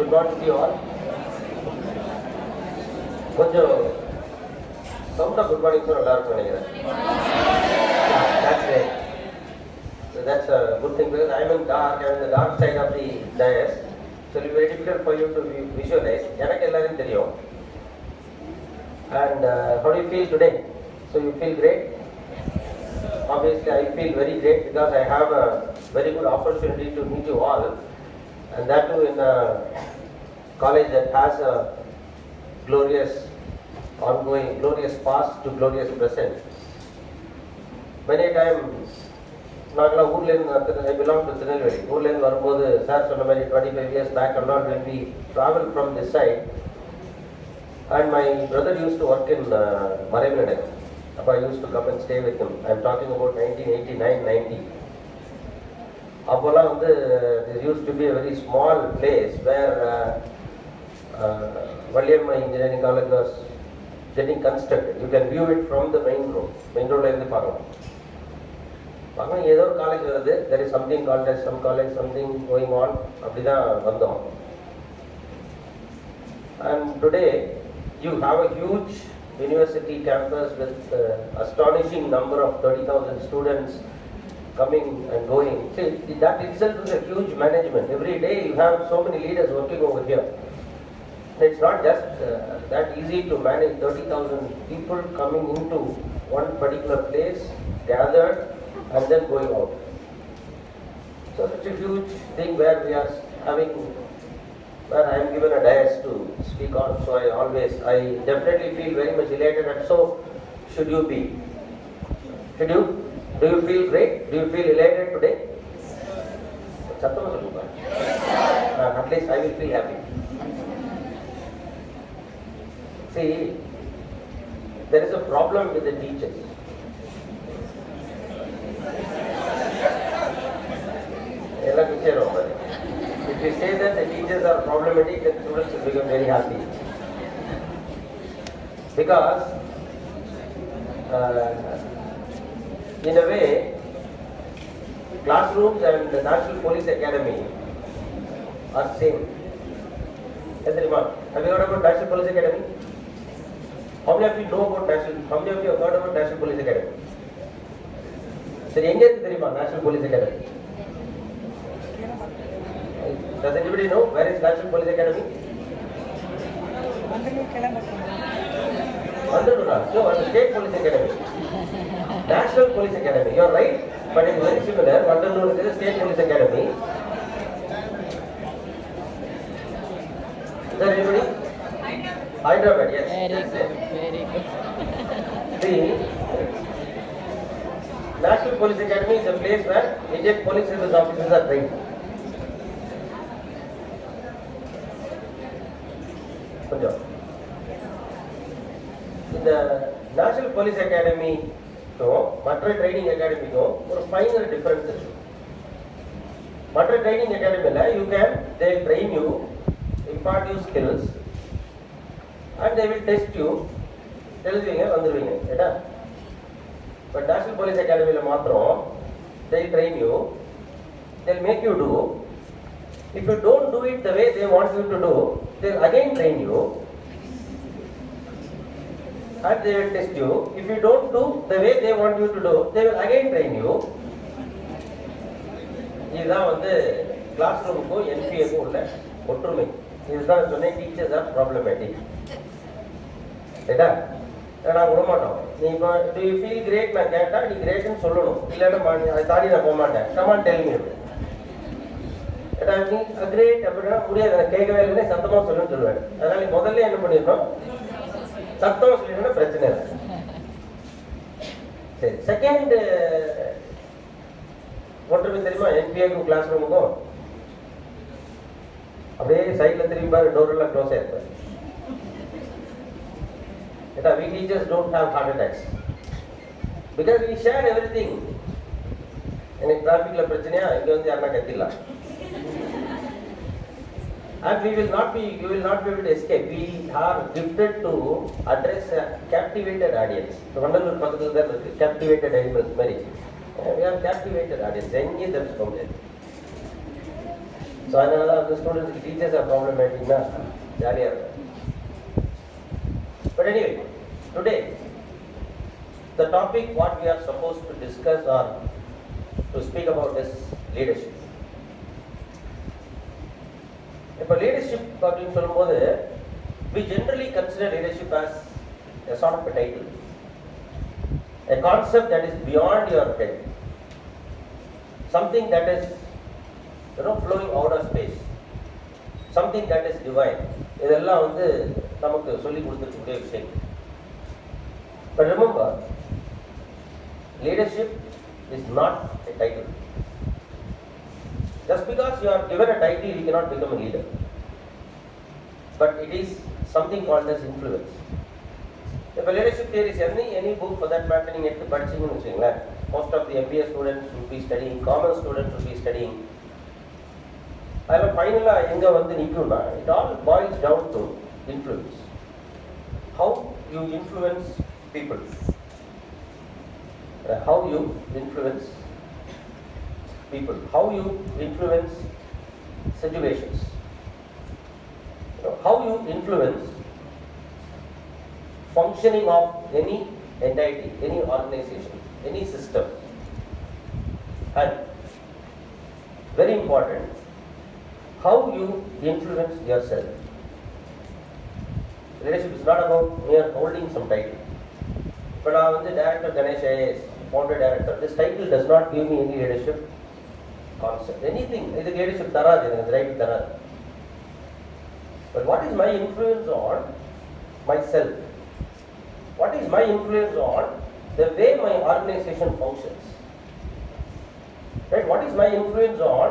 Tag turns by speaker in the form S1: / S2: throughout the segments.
S1: Good morning to you all. கொஞ்சம் சவுண்டா good morning sir எல்லாருக்கும் நினைக்கிறேன். That's great. So that's a good thing because I'm in the dark side of the dais. So it will be very difficult for you to visualize. எனக்கு எல்லாரும் தெரியும். And how do you feel today? So you feel great? Obviously I feel very great because I have a very good opportunity to meet you all, and that too in a college that has a glorious ongoing, glorious past to glorious present. Many a time நாங்களாம் ஊர்லேருந்து I belong to Tirunelveli. ஊர்லேருந்து வரும்போது sir சொன்ன மாதிரி 25 years back and all when we travel from this side, and my brother used to work in Maraimalai. I used to come and stay with him. I am talking about 1989-90. Appola this used to be a very small place where Valliyamma Engineering College was getting constructed. You can view it from the main road. Main road la irundhu paakalam. Paakalam edho or college varudhu. There is something called as some college, something going on. Appadida vandom. And today you have a huge university campus with astonishing number of 30,000 students coming and going. See, that itself is a huge management. Every day you have so many leaders working over here. It's not just that easy to manage 30,000 people coming into one particular place, gathered and then going out. So it's a huge thing where we are having, where I am given a dais to speak on. So I definitely feel very much elated, and so should you be. Should you? Do you feel great? Do you feel elated today? At least I will feel happy. See, there is a problem with the teachers. If we say that the teachers are problematic, then students will become very happy. Because in a way, classrooms and the National Police Academy are same. Have you heard about National Police Academy? How many of you know about how many of you have heard about National Police Academy? So, National Police Academy. Does anybody know where is National Police Academy? No, the State Police Academy. National Police Academy. You are right, but it is very similar. Vandanur is the State Police Academy. Is there anybody? Hyderabad, yes.
S2: Very good.
S1: See, National Police Academy is a place where Indian police service officers are trained. இந்த national police அகாடமிக்கும் மற்ற training அகாடமிக்கும் ஒரு final difference இருக்கு. மற்ற training அகாடமியில் they will train you, impart you skills, and they will test you. தெரிஞ்சுவீங்க வந்துடுவீங்க கேட்டா. But national police அகாடமியில் மாத்திரம் they will train you, they will make you do. If you don't do it the way they want you to do, they will again train you and they will test you. If you don't do the way they want you to do, they will again train you. இதுதான் class ரூமுக்கும் என்பிஏக்கும் உள்ள ஒற்றுமை. இதுதான் சொன்னேன், teachers are problematic. ரைட்டா? நான் விட மாட்டோம். நீ இப்போ டு யூ ஃபீல் கிரேட் நான் கேட்டால் நீ கிரேட்னு சொல்லணும். இல்லைன்னா அதை தாண்டி நான் போக மாட்டேன். Come on tell me. கிரேட் அப்படின்னா முடியாது, எனக்கு கேட்கவே இல்லைன்னா சத்தமாக சொல்லுன்னு சொல்லுவேன். அதனால நீ முதல்ல என்ன பண்ணிடணும், சத்தமாக சொல்லிட்டோம்னா பிரச்சனை இல்லை. சரி, செகண்ட் ஒற்றுமை தெரியுமா? என்பிஏக்கும் கிளாஸ் ரூமுக்கும் அப்படியே சைடில் திரும்பி பாரு, டோரெல்லாம் க்ளோஸ் ஆயிருப்பாரு. ஏன்னா we teachers don't have heart attacks because we share everything. எனக்கு டிராஃபிக்ல பிரச்சனையா இங்க யாருன்னா கத்திடலாம். And you will not be able to escape. We are gifted to address a captivated audience. So Vandanur பக்கத்துல தான் இருக்கு, captivated animals மாதிரி. We are captivated audience. எங்கே தெரிஞ்சுக்கோங்க. ஸோ அதனால தான் அந்த ஸ்டூடெண்ட்ஸுக்கு டீச்சர்ஸ் ப்ராப்ளம் ஆகிட்டிங்கன்னா ஜாலியாக இருக்கும். But anyway, today the topic what we are supposed to discuss or to speak about is leadership. இப்போ leadership அப்படின்னு சொல்லும்போது we generally consider leadership as a sort of a title, a concept that is beyond your head, something that is flowing out of space, something that is divine. இதெல்லாம் வந்து நமக்கு சொல்லி கொடுத்துருக்கக்கூடிய விஷயம். But remember, leadership is not a title. Just because you are given a title, you cannot become a leader. But it is something called as influence. If a leadership theory is any book for that matter, you need to study. Most of the MBA students will be studying, common students will be studying. Finally, it all boils down to influence. How you influence people. How you influence people. How you influence situations. How you influence functioning of any entity, any organization, any system. And very important, how you influence yourself. Leadership is not about mere holding some title. But I am the director Ganesh ias, founder director. This title does not give me any leadership concept. Anything, this leadership tarad, right tarad. But what is my influence on myself? What is my influence on the way my organization functions? Right? What is my influence on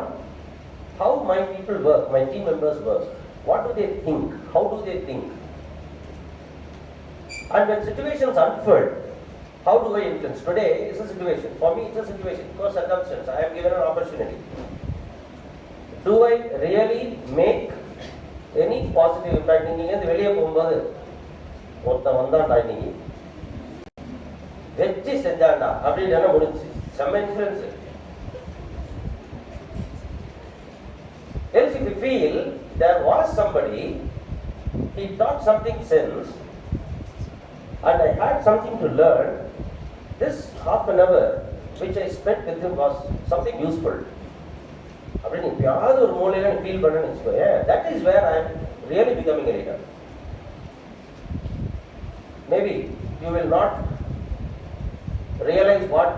S1: how my people work, my team members work? What do they think? How do they think? And when situations unfold, how do I influence? Today is a situation. For me, it's a situation. Because circumstance, I am given an opportunity. Do I really make any positive impact? நீங்க இந்த வெளியே போகும்போது ஒருத்தன் வந்தான்டா இன்னைக்கு வெற்றி செஞ்சான்டா அப்படின்னு முடிஞ்சு செம்ம influence. Else if you feel there was somebody, he taught something sense and I had something to learn, this half an hour which I spent with him was something useful. அப்படின்னு யாராவது ஒரு மூலையில ஃபீல் பண்ணணும்னு வச்சுக்கோங்க, that is where I am really becoming a leader. Maybe you will not realize what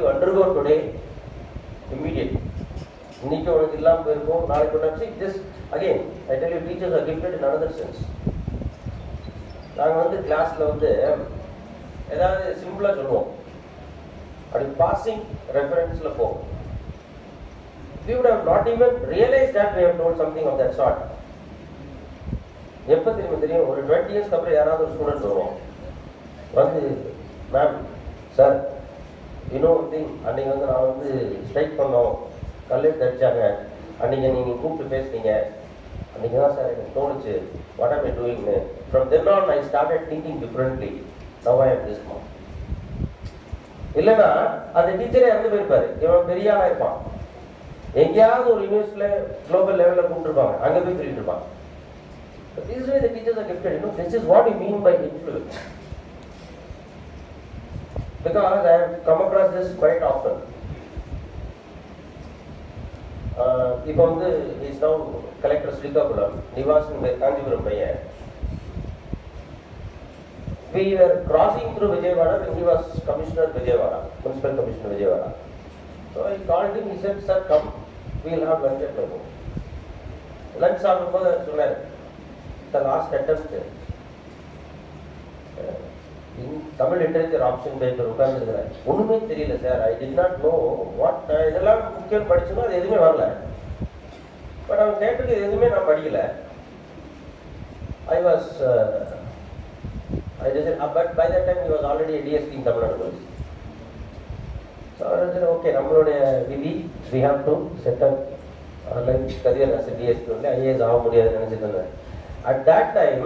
S1: you undergo today immediately. இன்னைக்கு உனக்கு இல்லாமல் போயிருக்கும், நாளைக்கு ஒன்று. This again, I tell you, teachers are gifted in another sense. நாங்கள் வந்து கிளாஸில் வந்து ஏதாவது சிம்பிளாக சொல்லுவோம், அப்படி பாசிங் ரெஃபரன்ஸில் போகும். We would have not even realized that we have told something of that sort. எப்போ தெரியும், ஒரு 20 years அப்புறம் யாராவது ஒரு ஸ்டூடெண்ட் வருவோம் வந்து, மேம் சார் இன்னொரு திங், அன்றைக்கி வந்து நான் வந்து ஸ்ட்ரைக் பண்ணோம், கல்லெடுத்து அடித்தாங்க, அன்றைக்கி நீங்கள் கூப்பிட்டு பேசுனீங்க, அன்றைக்கி தான் சார் எனக்கு தோணுச்சு வாட் ஆம் ஐ டூயிங்னு. From then on I started thinking differently, now I am this மாம். இல்லைன்னா அந்த டீச்சரே இறந்து போயிருப்பாரு, இவன் பெரிய ஆளாக இருப்பான், எங்கேயாவது ஒரு யூனிவர்சிட்டியில் குளோபல் லெவலில் கூப்பிட்டுருப்பாங்க, அங்கே போய் சொல்லிட்டு இருப்பாங்க. This is why the teachers are gifted. This is what we mean by influence. Because I have come across this quite often. இப்போ வந்து is now collector Srikakulam, Nivas Kanchipuram பையன். We were crossing through Vijayawada when he was Commissioner Vijayawada, Municipal Commissioner Vijayawada. So I called him, he said, sir, come, we will have lunch at my home. Lunch சாப்பிடும்போது சொன்னார், the last attempt in Tamil literature option paper உட்கார்ந்துருக்கிறேன், ஒன்றுமே தெரியல sir, I did not know what, இதெல்லாம் முக்கியம் படிச்சோன்னா அது எதுவுமே வரல. பட் அவன் கேட்டது எதுவுமே நான் படிக்கல. But by that time he was already a DSP in Tamil Nadu. So I said, okay, நம்மளுடைய விதி, we have to set up our life career as a DSP only, IAS ஆக முடியாதுன்னு நினைச்சிட்டு இருந்தேன். At that time,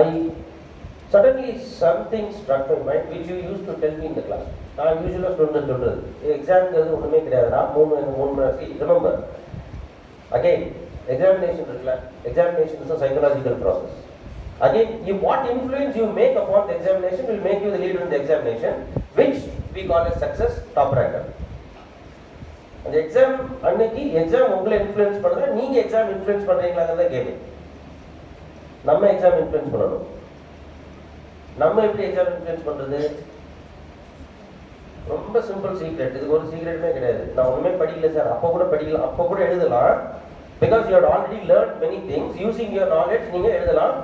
S1: I Suddenly something struck my mind which you used to tell me in the class. நான் யூஸ்வலாக student சொல்கிறது எக்ஸாம்ங்கிறது ஒன்றுமே கிடையாதுடா, மூணு ரிமெம்பர் அகெயின் எக்ஸாமினேஷன் இருக்குல்ல, examination is a psychological process. Again, what influence you make upon the examination will make you the leader in the examination, which we call as success, top ranker. அந்த exam அன்னைக்கு exam உங்களை influence பண்ணுறதா நீங்கள் exam influence பண்ணுறீங்களாங்கிறத கேள்வி. நம்ம exam influence பண்ணணும். நம்ம எப்படி எக்ஸாம் இன்ஃப்ளூயன்ஸ் பண்ணுறது? ரொம்ப சிம்பிள் சீக்ரெட். இதுக்கு ஒரு சீக்ரெட்டுமே கிடையாது. நான் ஒன்றுமே படிக்கல சார், அப்போ கூட படிக்கலாம், அப்போ கூட எழுதலாம். Because you have already learn many things. Using your knowledge நீங்கள் எழுதலாம்,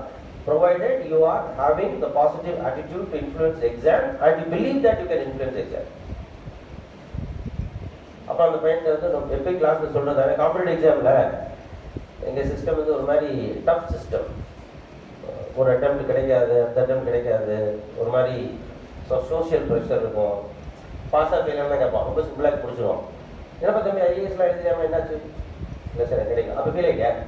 S1: provided you are having the positive attitude to influence exam and you believe that you can influence exam. அப்போ அந்த பையன் வந்து நம்ம எப்போ கிளாஸில் சொல்கிறதான காம்படிட்டிவ் எக்ஸாமில் எங்கள் சிஸ்டம் வந்து ஒரு மாதிரி டஃப் சிஸ்டம். ஒரு அட்டெம்ப்ட் கிடைக்காது, அடுத்த அட்டெம்ப்ட் கிடைக்காது, ஒரு மாதிரி சோஷியல் ப்ரெஷர் இருக்கும். பாஸாக ஃபெயிலாக தான் கேட்பான், ரொம்ப சிம்பிளாக பிடிச்சிடும். என்னப்பா தம்பி ஐஏஎஸ்லாம் எழுதிடாமல் என்னாச்சு? இல்லை சார் கிடைக்கும். அப்போ ஃபெயில் ஆகிட்டேன்.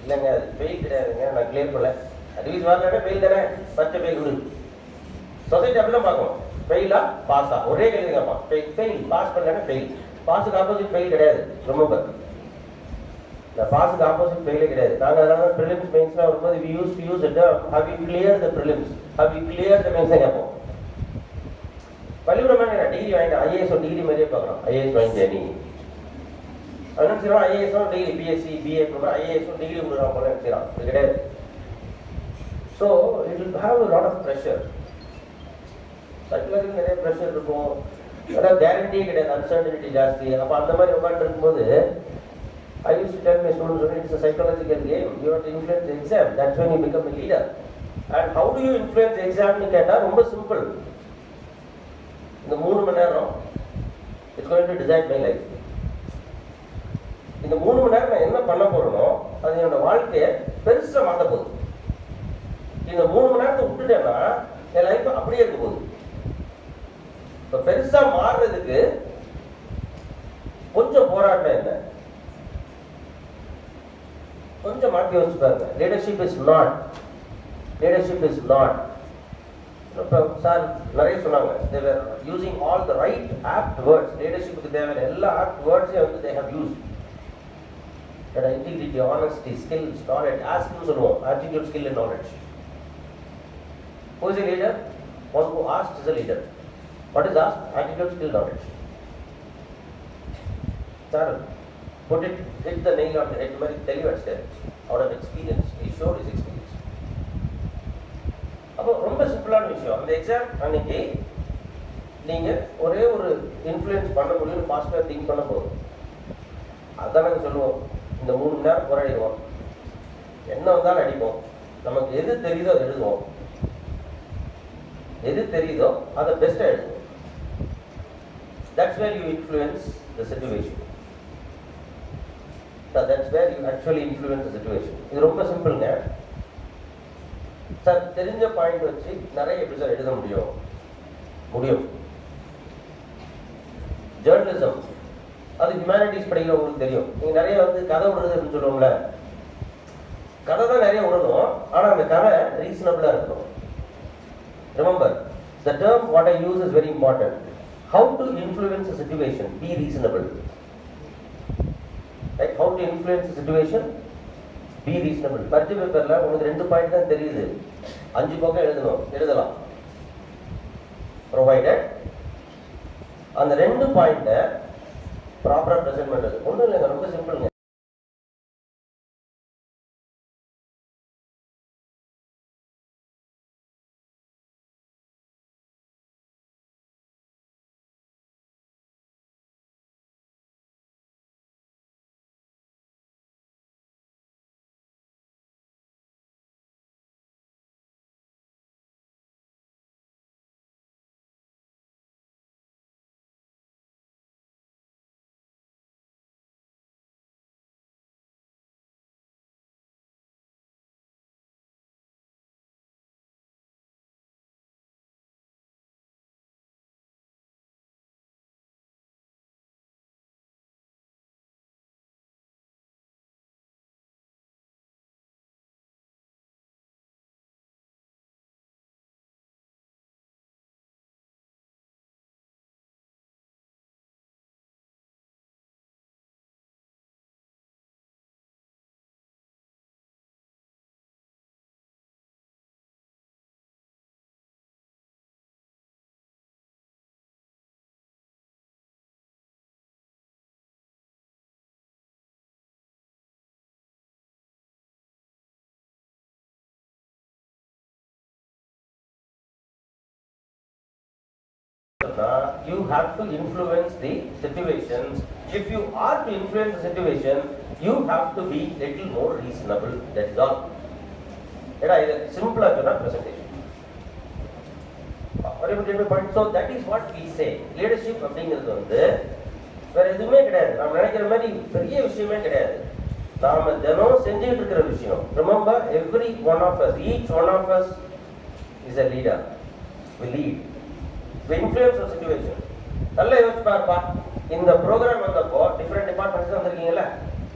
S1: இல்லைங்க அது ஃபெயில் கிடையாதுங்க, நான் கிளியர் பண்ணல. அட்லீஸ்ட் வரலன்னா ஃபெயில் தானே, ஃபஸ்ட்டு ஃபெயில் கொடு. சொசைட்டி அப்படிலாம் பார்க்கணும். ஃபெயிலா பாஸா ஒரே கேள்வி கேட்பான். ஃபெயில் பாஸ் பண்ணலன்னா ஃபெயில். பாஸுக்கு ஆப்போசிட் ஃபெயில் கிடையாது. ரொம்ப இந்த பாஸுக்கு ஆப்போசிட் ஃபெயிலே கிடையாது. நாங்கள் அதனால ப்ரிலிம்ஸ் மெயின்ஸ்லாம் வரும்போது we use to use it. How you clear the prelims, how you clear the mains தான் கேட்போம். பள்ளிக்கூடமாக நான் டிகிரி வாங்கிட்டேன், ஐஏஎஸ் டிகிரி மாதிரியே பார்க்குறோம். ஐஏஎஸ் வாங்கிட்டேன் நீ அதனால செய்யலாம். ஐஏஎஸும் டிகிரி பிஎஸ்சி பிஏ ஐஏஎஸும் டிகிரி கொடுக்குறாங்க போல செய்யலாம். இது கிடையாது. So it will have lot of pressure. Psychological நிறைய ப்ரெஷர் இருக்கும். அதாவது கேரண்டியே கிடையாது, அன்சர்டனிட்டி ஜாஸ்தி. அப்போ அந்த மாதிரி உட்காந்து இருக்கும்போது I used to tell my students, it's a psychological game. You have to influence the exam. That's when you become a leader. And how do you influence the exam? னு கேட்டா ரொம்ப சிம்பிள். இந்த 3 மணி நேரம் it's going to decide my life. இந்த 3 மணி நேரம் நான் என்ன பண்ண போறேனோ அது என்னோட வாழ்க்கையை பெருசா மாற்ற போகுது. இந்த 3 மணி நேரத்தை விட்டுட்டேன்னா என் லைஃப் அப்படியே இருக்க போகுது. இப்போ பெருசா மாறுறதுக்கு கொஞ்சம் போராட்டம் என்ன, கொஞ்சம் மாற்றி யோசிச்சு பாருங்க. லீடர்ஷிப் இஸ் நாட் இப்போ சார் நிறைய சொன்னாங்க. they were using all the right apt words. லீடர்ஷிப்புக்கு தேவையான எல்லா apt wordsையும் வந்து they have used. that integrity, honesty, skills, knowledge, ask னு சொல்லுவோம். attitude, skill and knowledge. Who is a leader? One who asks is a leader. What is asked? Attitude, skill, knowledge. Sir, put it, hit the nail on the head. Very தெளிவாக sir, out of experience, he showed his experience. அப்போ ரொம்ப சிம்பிளான விஷயம். அந்த exam அன்னைக்கு நீங்கள் ஒரே ஒரு இன்ஃப்ளூயன்ஸ் பண்ண முடியும்னு பாசிட்டிவாக திங்க் பண்ண போதும். அதான் நாங்கள் சொல்லுவோம், இந்த 3 மணி நேரம் போராடிடுவோம், என்ன வந்தாலும் அடிப்போம், நமக்கு எது தெரியுதோ அதை எழுதுவோம், எது தெரியுதோ அதை பெஸ்ட்டாக எழுதுவோம். That's where you influence the situation. That's where you actually influence the situation. இது ரொம்ப சிம்பிள்ங்க சார். தெரிஞ்ச பாயிண்ட் வச்சு நிறைய எப்படி சார் எழுத முடியும். ஜேர்னலிசம் அது ஹியூமனிட்டிஸ் படிக்கிறவங்களுக்கு தெரியும். நீங்கள் நிறைய வந்து கதை விடுறதுன்னு சொல்லுவோம்ல, கதை தான் நிறைய விடணும், ஆனால் அந்த கதை ரீசனபிளாக இருக்கணும். Remember the term what I use is very important. How to influence a situation? Be reasonable. Like how to influence a situation? Be reasonable. பரிட்சை பேப்பர்ல உங்களுக்கு 2 பாயிண்ட் தான் தெரியுது, 5 பக்கம் எழுதலாம். ப்ரொவைடட் அந்த 2 பாயிண்ட்டை ப்ராப்பராக ப்ரெசென்ட் பண்ணுறது. ஒன்றும் இல்லைங்க, ரொம்ப சிம்பிளுங்க. you have to influence the situations. If you are to influence the situation, you have to be little more reasonable. That is all. It is simple presentation. So that is what we say. Leadership அப்படிங்கிறது வந்து வேற எதுவுமே கிடையாது. நாம் நினைக்கிற மாதிரி பெரிய விஷயமே கிடையாது. நாம தினம் செஞ்சுட்டு இருக்கிற விஷயம். Remember, every one of us, each one of us is a leader. We lead. We influence the situation. நல்லா யோசிச்சு பாருப்பா, இந்த ப்ரோக்ராம் வந்தப்போ டிஃப்ரெண்ட் டிபார்ட்மெண்ட்ஸ் வந்திருக்கீங்கல்ல,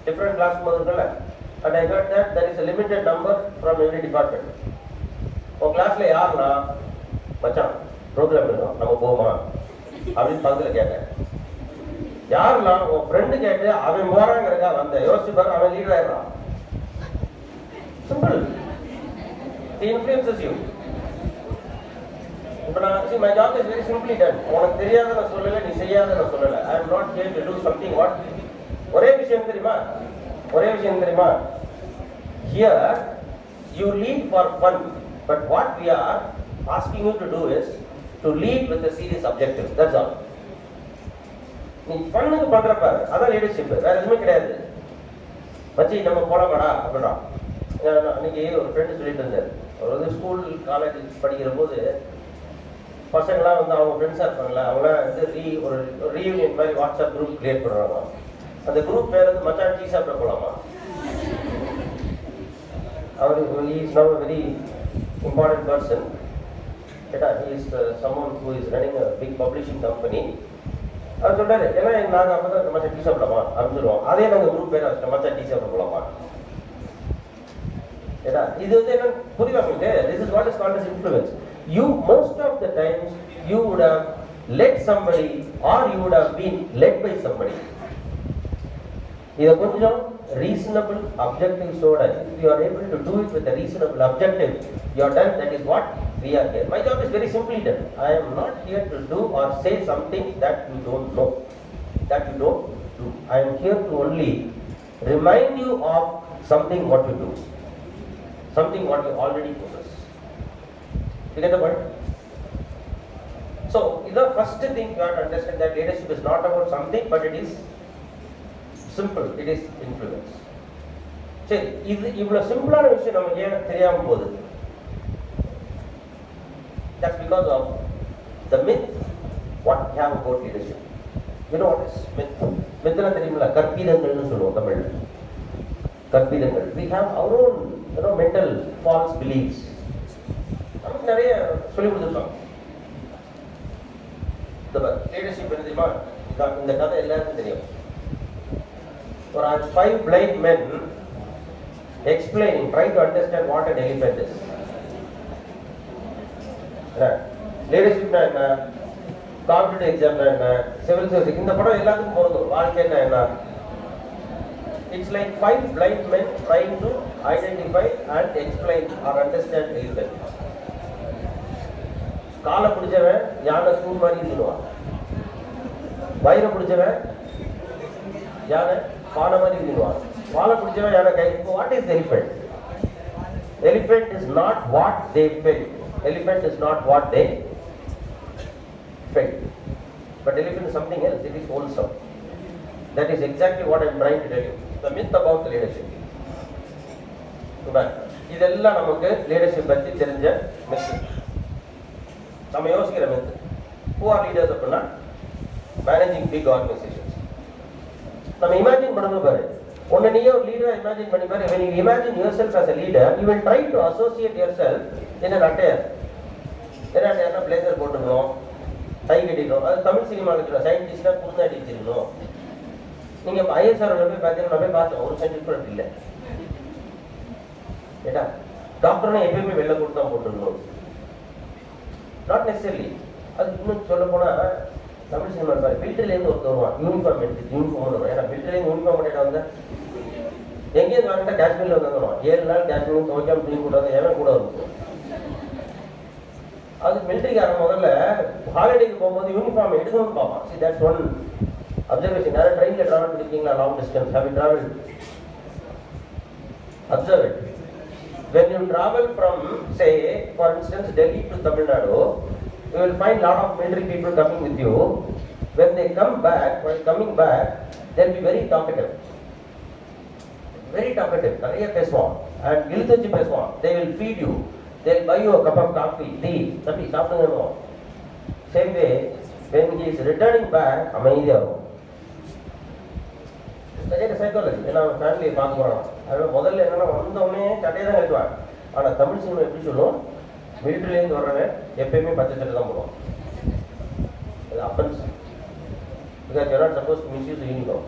S1: டிஃப்ரெண்ட் கிளாஸ் இருக்குல்ல, and I heard that there is a limited number from every department. உன் கிளாஸ்ல யாருன்னா மச்சான் ப்ரோக்ராம் இருக்கும் நம்ம போமா அப்படின்னு பக்கத்தில் கேட்டேன். யாருலாம் உன் ஃப்ரெண்டு கேட்டு அவன் போறாங்கிறக்கா வந்த யோசிச்சு பாரு, அவன் லீடர் ஆயிடுறான். சிம்பிள். He influences you. இப்போ நான் see my job is very simply done. உனக்கு தெரியாத நான் சொல்லலை, நீ செய்யாத நான் சொல்லலை. I am not here to do something what. ஒரே விஷயம் தெரியுமா, ஒரே விஷயம் தெரியுமா, here you lead for fun, but what we are asking you to do is to lead with a serious objective. That's all. நீ ஃபன்னுக்கு பண்றப்ப அதான் லீடர்ஷிப், வேற எதுவுமே கிடையாது. வச்சு நம்ம போலாமாடா அப்படின்னா, அன்னைக்கு ஒரு ஃப்ரெண்டு சொல்லிட்டு இருந்தார். அவர் வந்து ஸ்கூல் காலேஜ் படிக்கிற போது பசங்களாம் வந்து அவங்க ஃப்ரெண்ட்ஸாக இருப்பாங்களா, அவங்களாம் வந்து ஒரு ரீயூனியன் மாதிரி வாட்ஸ்அப் குரூப் கிரியேட் பண்ணுறாங்க. அந்த குரூப் பேர் வந்து மச்சான் டீ சாப்பிட போகலாமா. அவர் he is now a very important person. He is someone who is running a big publishing company. அவர் சொல்றாரு, ஏன்னா நாங்கள் அப்போ தான் மச்சா டீ சாப்பிடலாமா அப்படின்னு சொல்லுவோம். அதே நாங்கள் குரூப் பேர் வச்சுட்டோம், மச்சா டீ சாப்பிட போகலாமா. ஏன்னா இது வந்து என்ன புரியுதா உங்களுக்கு? This is what is called as influence. You most of the times you would have led somebody or you would have been led by somebody. இதை கொஞ்சம் reasonable objectives ஓட, if you are able to do it with a reasonable objective, you are done. That is what we are here. My job is very simply done. I am not here to do or say something that you don't know, that you don't do. I am here to only remind you of something what you do, something what you already possess. You get the point? So, the first thing you have to understand that leadership is not about something, but it is simple. It is influence. சரி, இது இவ்வளவு சிம்பிளான விஷயம் நமக்கு ஏன் தெரியாம போகுது? That's because of the myth what we have about leadership. You know what is myth? Mythனா தெரியுமில்ல, கற்பிதங்கள்னு சொல்லுவோம் தமிழ்ல. கற்பிதங்கள். We have our own mental false beliefs. நமக்கு நிறைய சொல்லி கொடுத்துருக்காங்க. லீடர்ஷிப் தெரியுமா? இந்த கதை எல்லாருக்கும் தெரியும். ஒரு 5 blind men explaining, trying to understand what an elephant is. லீடர்ஷிப்னா என்ன, காம்படிட்டிவ் எக்ஸாம்னா என்ன, சிவில் சர்வீஸ், இந்த படம் எல்லாத்துக்கும் பொருந்தும். வாழ்க்கைன்னா என்ன? It's like 5 blind men trying to identify and explain or understand elephant. காலை பிடிச்சவன் யானை ஸ்கூல் மாதிரி சொல்லுவான், வயிறை பிடிச்சவன் யானை பானை மாதிரி சொல்லுவான், வாழை பிடிச்சவன் யானை கை. What is elephant? Elephant is not what they felt. Elephant is not what they felt. But elephant is something else. It is wholesome. That is exactly what I am trying to tell you. The myth about the leadership. இதெல்லாம் நமக்கு leadership பற்றி தெரிஞ்ச myth. நம்ம யோசிக்கிற myth. Who are leaders அப்படின்னா managing big organisations. நம்ம imagine பண்ணுங்க பாரு, ஒன்னு நீங்க ஒரு லீடரா இமேஜின் பண்ணி பாரு. when you imagine yourself as a leader, you will try to associate yourself in an attire. என்ன அட்டையர்னா பிளேசர் போட்டுக்கணும், டை கட்டிக்கணும். அது தமிழ் சினிமாவில் இருக்கிற சயின்டிஸ்டா புதுசாக அடிச்சிருக்கணும். நீங்க ஐஎஸ்ஆர் போய் பார்த்தீங்கன்னா நான் போய் பார்த்தேன், ஒரு சயின்டிஸ்ட் கூட இல்லை. ஏட்டா டாக்டர்னா எப்பயுமே வெள்ளை கொடுத்து தான் போட்டுருக்கணும். Not necessarily. அது இன்னும் சொல்ல போனா தமிழ் சினிமா பாரு, மிலிட்டரிலேருந்து ஒருத்தர் வருவான், யூனிஃபார்ம் எடுத்து யூனிஃபார்ம் வருவான். ஏன்னா மிலிட்டரிலேருந்து யூனிஃபார்ம் பண்ணிட்டு வந்தா எங்கேயும் வாங்கிட்டா காஷ்மீர்ல வந்துடுவான். 7 நாள் காஷ்மீர் துவைக்காம துணி கூடாது, எவன் கூட இருக்கும். அது மிலிட்டரிக்காரன் முதல்ல ஹாலிடேக்கு போகும்போது யூனிஃபார்ம் எடுக்கணும்னு பார்ப்பான். See, that's one observation. யாரும் ட்ரெயினில் ட்ராவல் பண்ணிருக்கீங்களா? Long distance have you traveled? Observe it. When you travel from, say, for instance, Delhi to Tamil Nadu, you will find lot of military people coming with you. When they come back, while coming back, they'll be very talkative. Very talkative. நிறைய பேசுவான். And இழுத்துச்சு பேசுவான். They will feed you. They'll buy you a cup of coffee, tea. தம்பி சாப்பிடுங்க. Same way, when he is returning back, அமைதியா இருக்கும். Psychology ஏன்னா ஃபேமிலியை பார்க்க போகிறான். அதனால முதல்ல என்னன்னா வந்தவொடனே சட்டையை தான் கட்டுவான். ஆனால் தமிழ் சினிமா எப்படி சொல்லுவோம், மிலிட்ரிலேருந்து வர்றவன் எப்பயுமே பச்சை சட்டை தான் போடுவான். அது offence. Because you are not suppose to misuse uniform.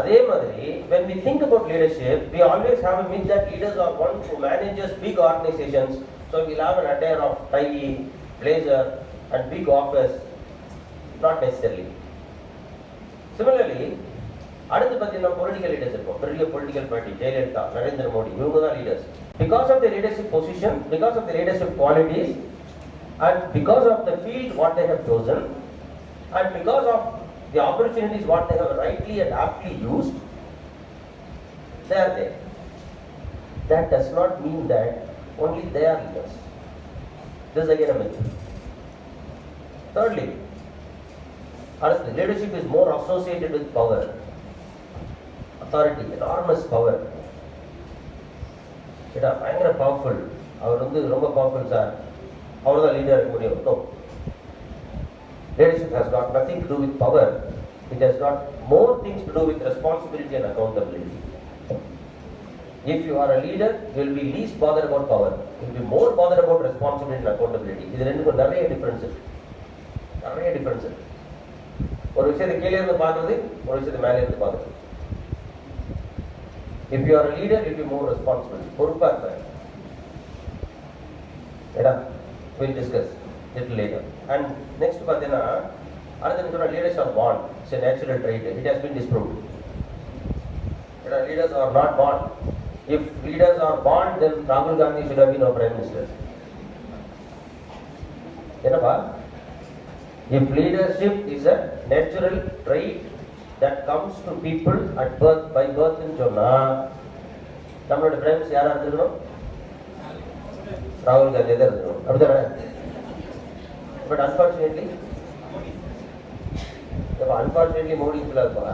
S1: அதே மாதிரி when we think about leadership, we always have a myth that leaders are ones who manages big organizations. So we'll have an attire of tie, blazer and big office. Not necessarily. Similarly, அடுத்து பார்த்தீங்கன்னா political leaders இருக்கும். பெரிய political party, Jayalalithaa, Narendra Modi, இவங்க தான் leaders. Because of the leadership position, because of the leadership qualities, and because of the field what they have chosen, and because of the opportunities what they have rightly and aptly used, they are there. That does not mean that only they are leaders. This is again a myth. Thirdly, leadership is more associated with power, authority, enormous power. It is very powerful. அவர் வந்து ரொம்ப powerful sir, அவர் தான் leader இருக்க முடியும். No. Leadership has got nothing to do with power. It has got more things to do with responsibility and accountability. If you are a leader, you will be least bothered about power. You will be more bothered about responsibility and accountability. இது ரெண்டுக்கும் நிறைய difference இருக்கு. நிறைய difference இருக்கு. ஒரு விஷயத்தை கீழே இருந்து பார்க்கறது, ஒரு விஷயத்தை மேலே இருந்து பார்க்கறது. If you are a leader, you will be more responsible. பொறுப்பா இருப்பாங்க. ஏடா, we'll discuss little later. And next பார்த்தீங்கன்னா, அடுத்த சொல்ற leaders are born. It's a natural trait. It has been disproved. ஏடா, leaders are not born. If leaders are born, then Rahul Gandhi should have been our Prime Minister. என்னப்பா? If leadership is a natural trait that comes to people at birth, by birth ன்னு சொன்னா, நம்மளோட Prime Minister யாரா இருக்கணும்? ராகுல் காந்தி தான் இருக்கணும். அப்படிதானே? But unfortunately, மோடி இப்படி இருப்பா.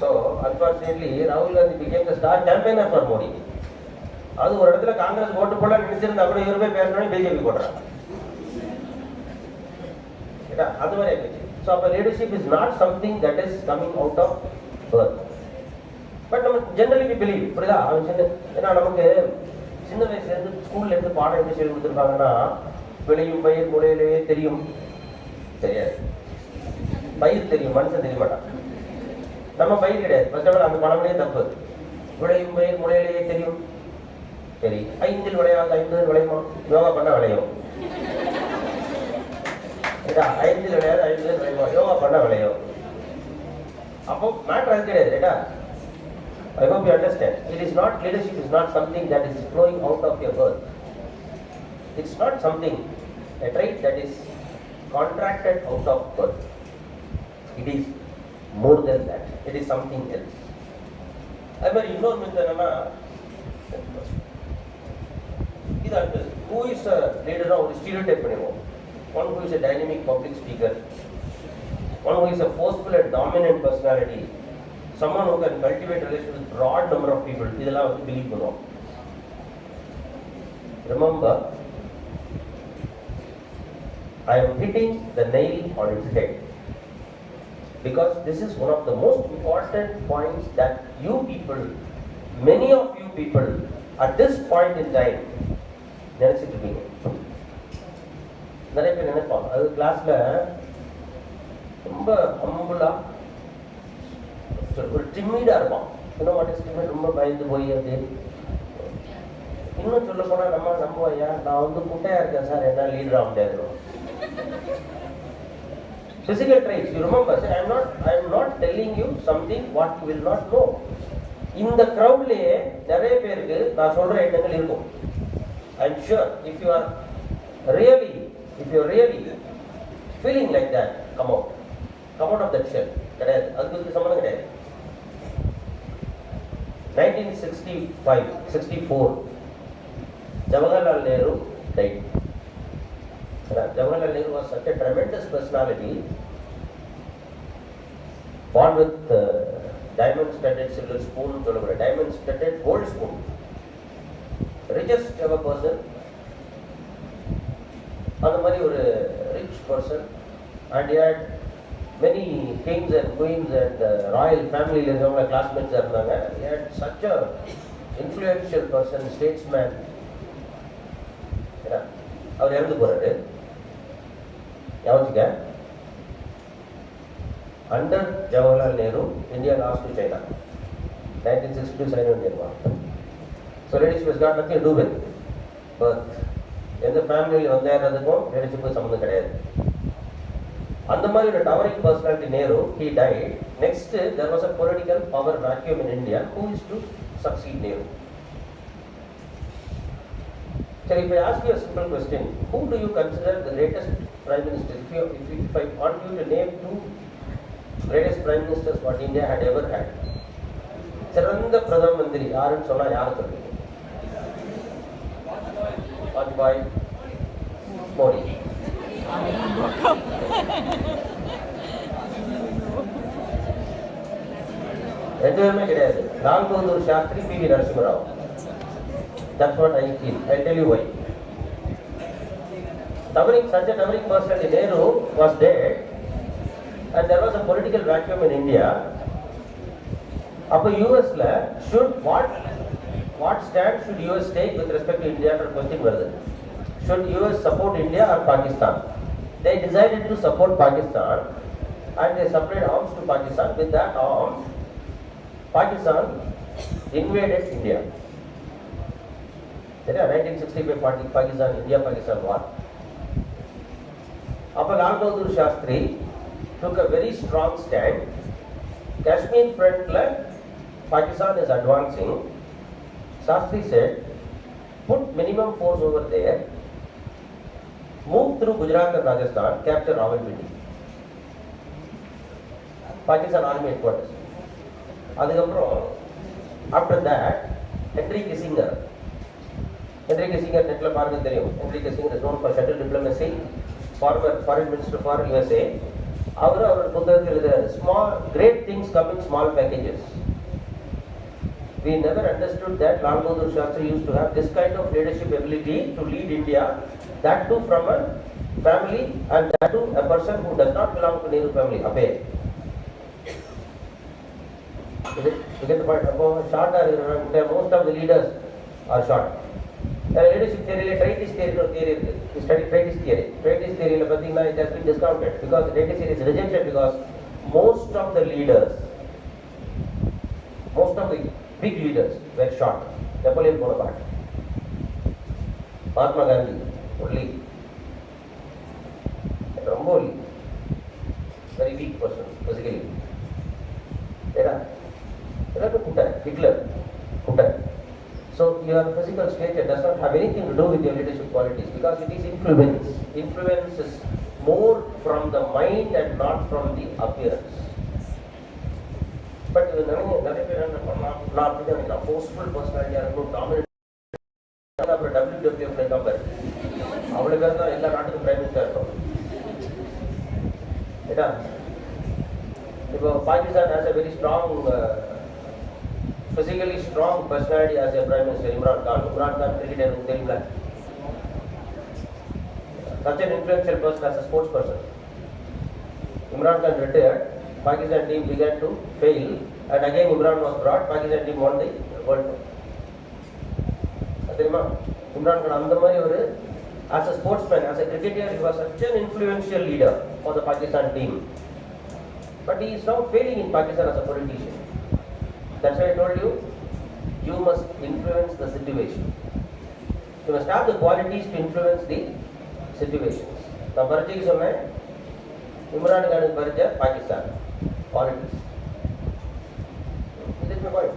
S1: So, unfortunately, Rahul Gandhi became the star campaigner for Modi. அது ஒரு இடத்துல காங்கிரஸ் ஓட்டு போட நினைச்சிருந்தா கூட இவரு போய் பேசணும், பிஜேபி போடுறாங்க. அது மாதிரி ஆயிடுச்சு. ஸோ அப்போ leadership is not something that is coming out of birth. But நம்ம ஜென்ரலி பிலீவ், புரியுதா? அவன் சின்ன, ஏன்னா நமக்கு சின்ன வயசுலேருந்து ஸ்கூல்ல இருந்து பாடம் எப்படி சொல்லி கொடுத்துருக்காங்கன்னா, விளையும் பயிர் முளையிலேயே தெரியும், தெரியாது. பயிர் தெரியும், மனுஷன் தெரிய மாட்டான். நம்ம பயிர் கிடையாது. ஃபர்ஸ்ட் ஆஃப் ஆல் அந்த பழமொழியே தப்பு. விளையும் பயிர் முளையிலேயே தெரியும், சரி. 5 விளையாது, 50 விளையுமா? யோகா பண்ண விளையும். 5 விளையாது, 50 விளையுமா? யோகா பண்ண விளையும். அப்போ மேட்டர் அது கிடையாது, ரைட்டா? I hope you understand. It is not, leadership is not something that is flowing out of your birth. It's not something, a trait that is contracted out of birth. It is more than that. It is something else. அது மாதிரி இன்னொரு myth என்னன்னா, இது அடுத்து who is a leader ஒரு stereotype பண்ணிடுவோம். One who is a dynamic public speaker, one who is a forceful and dominant personality, someone who can cultivate relations with broad number of people. இதெல்லாம் வந்து believe பண்ணுவோம். Remember, I am hitting the nail on its head because this is one of the most important points that you people, many of you people at this point in time நினைச்சிட்டு இருக்கீங்க. நிறைய பேர் நினைப்பாங்க, அது கிளாஸ்ல ரொம்ப ஹம்புலா, ஒரு டிமிடா இருப்பான். இன்னும் வாட் இஸ் டிமிட், ரொம்ப பயந்து போய் அது. இன்னும் சொல்ல போனா நம்ம நம்புவாயா, நான் வந்து குட்டையா இருக்கேன் சார், என்ன லீடர் ஆக முடியாது. Physical traits, you remember, sir, I am not telling you something what you will not know. இந்த crowdலயே நிறைய பேருக்கு நான் சொல்ற எண்ணங்கள் இருக்கும். I am sure if you are really feeling like that, come out of that shell. கிடையாது, அதுக்கு சம்பந்தம் கிடையாது. 1964, Jawaharlal Nehru died. Jawaharlal Nehru was such a tremendous personality, born with diamond-studded silver spoon, diamond-studded gold spoon, richest ever person, அந்த மாதிரி ஒரு rich person, and he had many kings and queens and royal family இருந்தவங்க classmates இருந்தாங்க. He had such a influential person, statesman. அவர் இறந்து போறாரு. ஞாபகம் under Jawaharlal Nehru, India lost to China. 1962 Sino-Indian War. So leadership has got nothing to do with birth. எந்த ஃபேமிலியில் வந்தேறதுக்கும் leadership சம்மந்தம் கிடையாது. அந்த மாதிரி ஒரு towering personality Nehru, he died. Next, there was a political power vacuum in India. Who is to succeed Nehru? So if I ask you a simple question, who do you consider the greatest prime minister? If I want you to name two greatest prime ministers what India had ever had, சிறந்த பிரதம மந்திரி யாருன்னு சொன்னா யாரு சொல்றீங்க? வாஜ்பாய், மோடி. ரெண்டு பேருமே கிடையாது. Lal Bahadur Shastri, PV. Narasimha Rao. That's what I feel. I'll tell you why. Such a towering personality, Nehru was dead, and there was a political vacuum in India. அப்போ யூஎஸ்ல what stand should US take with respect to India? Question வருது. Should US support India or Pakistan? They decided to support Pakistan, and they supplied arms to Pakistan. With that arms, Pakistan invaded India. 1965 Pakistan war. Appa Lal Bahadur Shastri took a very strong stand. Kashmir front la Pakistan is advancing. Shastri said, put minimum force over there, move through Gujarat and Rajasthan, capture Rawalpindi. Pakistan Army headquarters. After that, Henry Kissinger netla பாருங்க தெரியும். Henry Kissinger is known for shuttle diplomacy, former foreign minister for USA. அவர் புத்தகத்தில் எழுதுறாரு, small great things come in small packages. We never understood that Lal Bahadur Shastri used to have this kind of leadership ability to lead India, that too from a family, and that too a person who does not belong to Nehru family. Abbe, you get the point? Short are most of the leaders are short. Leadership theory, traitist theory, you study traitist theory. Traitist theory, it has been discounted because traitist theory is rejected because most of the big leaders were short. Napoleon Bonaparte, Mahatma Gandhi, only Ramboli, very weak person physically. Hitler. So your physical stature does not have anything to do with your leadership qualities because it is influence. Influence is more from the mind and not from the appearance. But forceful personality, dominant, WWF number. Pakistan has a very strong, physically strong personality as a Prime Minister, Imran Khan, cricketer, such an influential person as a sports person. Imran Khan retired, Pakistan team began to fail, and again Imran was brought, Pakistan team won the World Cup. Imran Khan as a sportsman, as a cricketer, he was such an influential leader for the Pakistan team. But he is now failing in Pakistan as a politician. That's why I told you, you must influence the situation. You must have the qualities to influence the situations. Now, Imran Khan is Pakistan. Politics. Is it my point?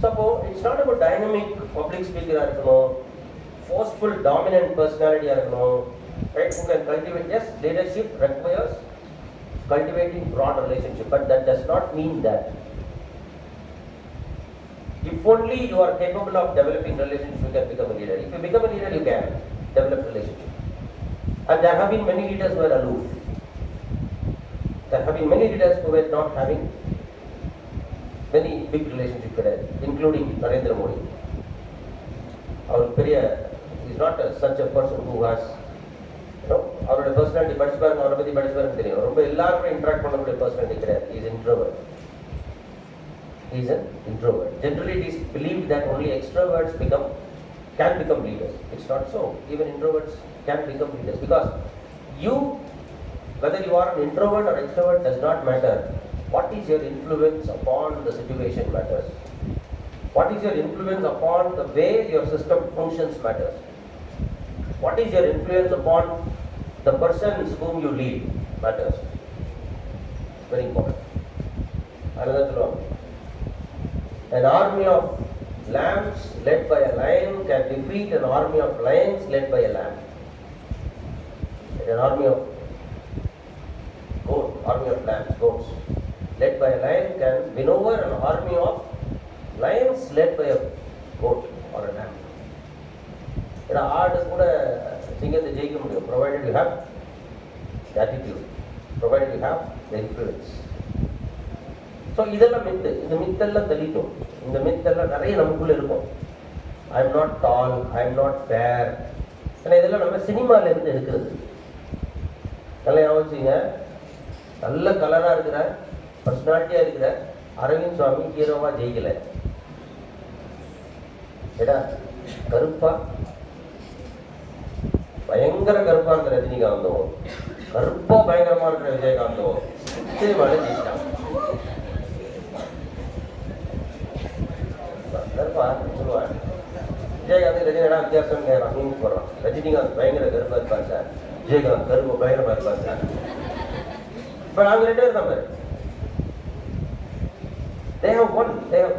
S1: So, it's not about dynamic public speaker, forceful, dominant personality, right? Who can cultivate, yes, leadership requires cultivating broad relationship, but that does not mean that If only you are capable of developing relationships, you can become a leader. If you become a leader, you can develop relationships. And there have been many leaders who were aloof. There have been many leaders who were not having many big relationships, including Narendra Modi. He is not such a person who has, அவருடைய personality படிச்சு பாருங்க, அவரை பத்தி படிச்சு பாருங்க தெரியும். ரொம்ப எல்லாருமே interact பண்ணக்கூடிய personality கிடையாது. He is introvert. He is an introvert. Generally it is believed that only extroverts can become leaders. It's not so. Even introverts can become leaders, because whether you are an introvert or extrovert does not matter. What is your influence upon the situation matters. What is your influence upon the way your system functions matters. What is your influence upon the persons whom you lead matters. Very important. Another one. An army of lambs led by a lion can defeat an army of lions led by a lamb. An army of lambs, goats, led by a lion can win over an army of lions led by a goat or a lamb. ஆடு கூட சிங்கத்தை ஜெயிக்க முடியும், provided you have the attitude, provided you have the influence. So இதெல்லாம் மித்து. இந்த மித்தெல்லாம் தள்ளிட்டோம். இந்த மித்தெல்லாம் நிறைய நமக்குள்ள இருக்கும். I am not tall, I am not fair. ஏன்னா இதெல்லாம் நம்ம சினிமால இருந்து எடுக்கிறது. நல்லா யோசிச்சுங்க. நல்ல கலராக இருக்கிற, பர்சனாலிட்டியாக இருக்கிற அரவிந்த் சுவாமி ஹீரோவா ஜெயிக்கல. ஏடா கருப்பா, பயங்கர கருப்பா இருக்கிற ரஜினிகாந்தோ, கருப்பா பயங்கரமா இருக்கிற விஜயகாந்தோ சினிமால ஜெயிச்சிட்டான். கருப்பா சொல்லுவான், விஜயகாந்த் ரஜினிகா வித்தியாசம் நியூஸ் போடுறான். ரஜினிகாந்த் பயங்கர கருப்பா இருப்பார் சார், விஜயகாந்த் கருப்பு பயங்கரமா இருப்பார் சார். இப்ப நாங்க 2 பேர் தான். They have won.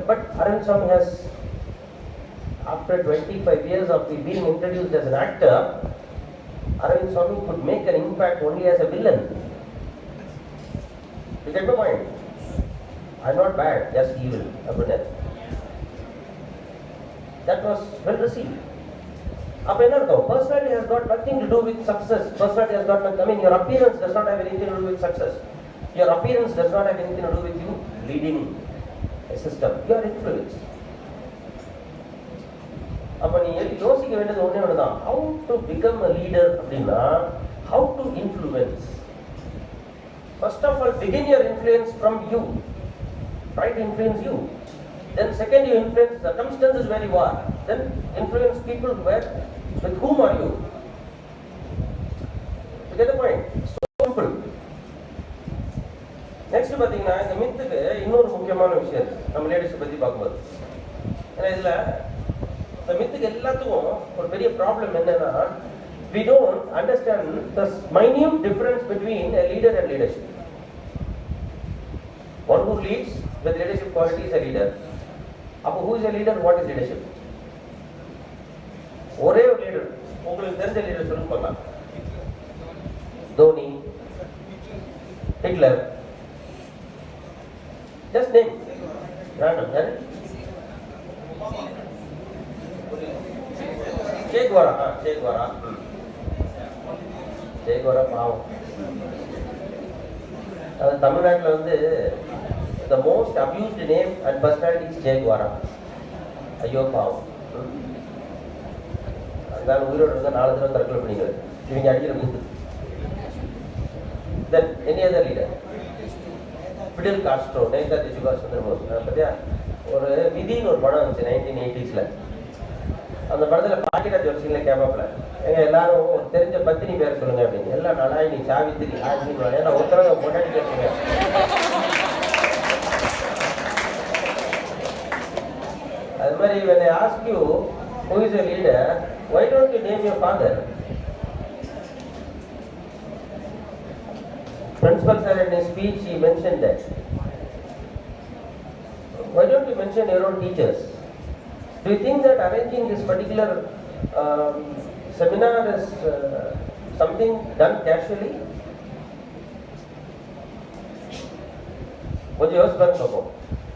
S1: But Arvind Swamy has, after 25 years of being introduced as an actor, Arvind Swamy could make an impact only as a villain. You get the point? I'm not bad, just evil. That was well received. Personality has got nothing to do with success. Personality has got nothing. Your appearance does not have anything to do with success. Your appearance does not have anything to do with you leading a system. Your influence. அப்போ நீ யோசிக்க வேண்டியது ஒன்றே ஒன்று தான். How to become a leader அப்படின்னா, how to influence. First of all, begin your influence from you. Try to influence you. Then second, you influence circumstances where you are. Then influence people with whom are you. You get the point? So simple. Next பார்த்தீங்கன்னா, இந்த மித்துக்கு இன்னொரு முக்கியமான விஷயம் நம்ம ladies பற்றி பார்க்கும்போது, ஏன்னா இதில் இந்த மித்துக்கு எல்லாத்துக்கும் ஒரு பெரிய ப்ராப்ளம் என்னன்னா, we don't understand the minute difference between a leader and leadership. One who leads with leadership quality is a leader. அப்போ who is a leader? What is leadership? ஒரே ஒரு லீடர், உங்களுக்கு தெரிஞ்ச லீடர் சொல்லுங்க பார்க்கலாம். Dhoni, Hitler, just name. Random, யாரு? சேகுவாரா பாவம். அது தமிழ்நாட்டில் வந்து the most abused name and personality is Che Guevara. ஐயோ பாவம். அதனால உயிரோடு இருந்தால் 4 தடவை தற்கொலை பண்ணிக்கிறது இவங்க அடிக்கிற myth. Then any other leader? Fidel Castro, Netaji சுபாஷ் சந்திர போஸ். பார்த்தியா, ஒரு விதின்னு ஒரு படம் வந்துச்சு 1980s. அந்த படத்தில் பாக்கியராஜ் ஒரு சீனில் கேட்பாப்புல, எங்க எல்லாரும் ஒரு தெரிஞ்ச பத்தினி பேர் சொல்லுங்க அப்படின்னு. எல்லாம் நலாயினி, சாவித்திரி, ஆஜின்னு. ஏன்னா ஒருத்தரவை பொண்டாட்டி கேட்பீங்க. அது மாதிரி when I ask you who is a leader, why don't you name your father? Principal sir in his speech he mentioned that. Why don't you mention your own teachers? Do you think that arranging this particular seminar is something done casually?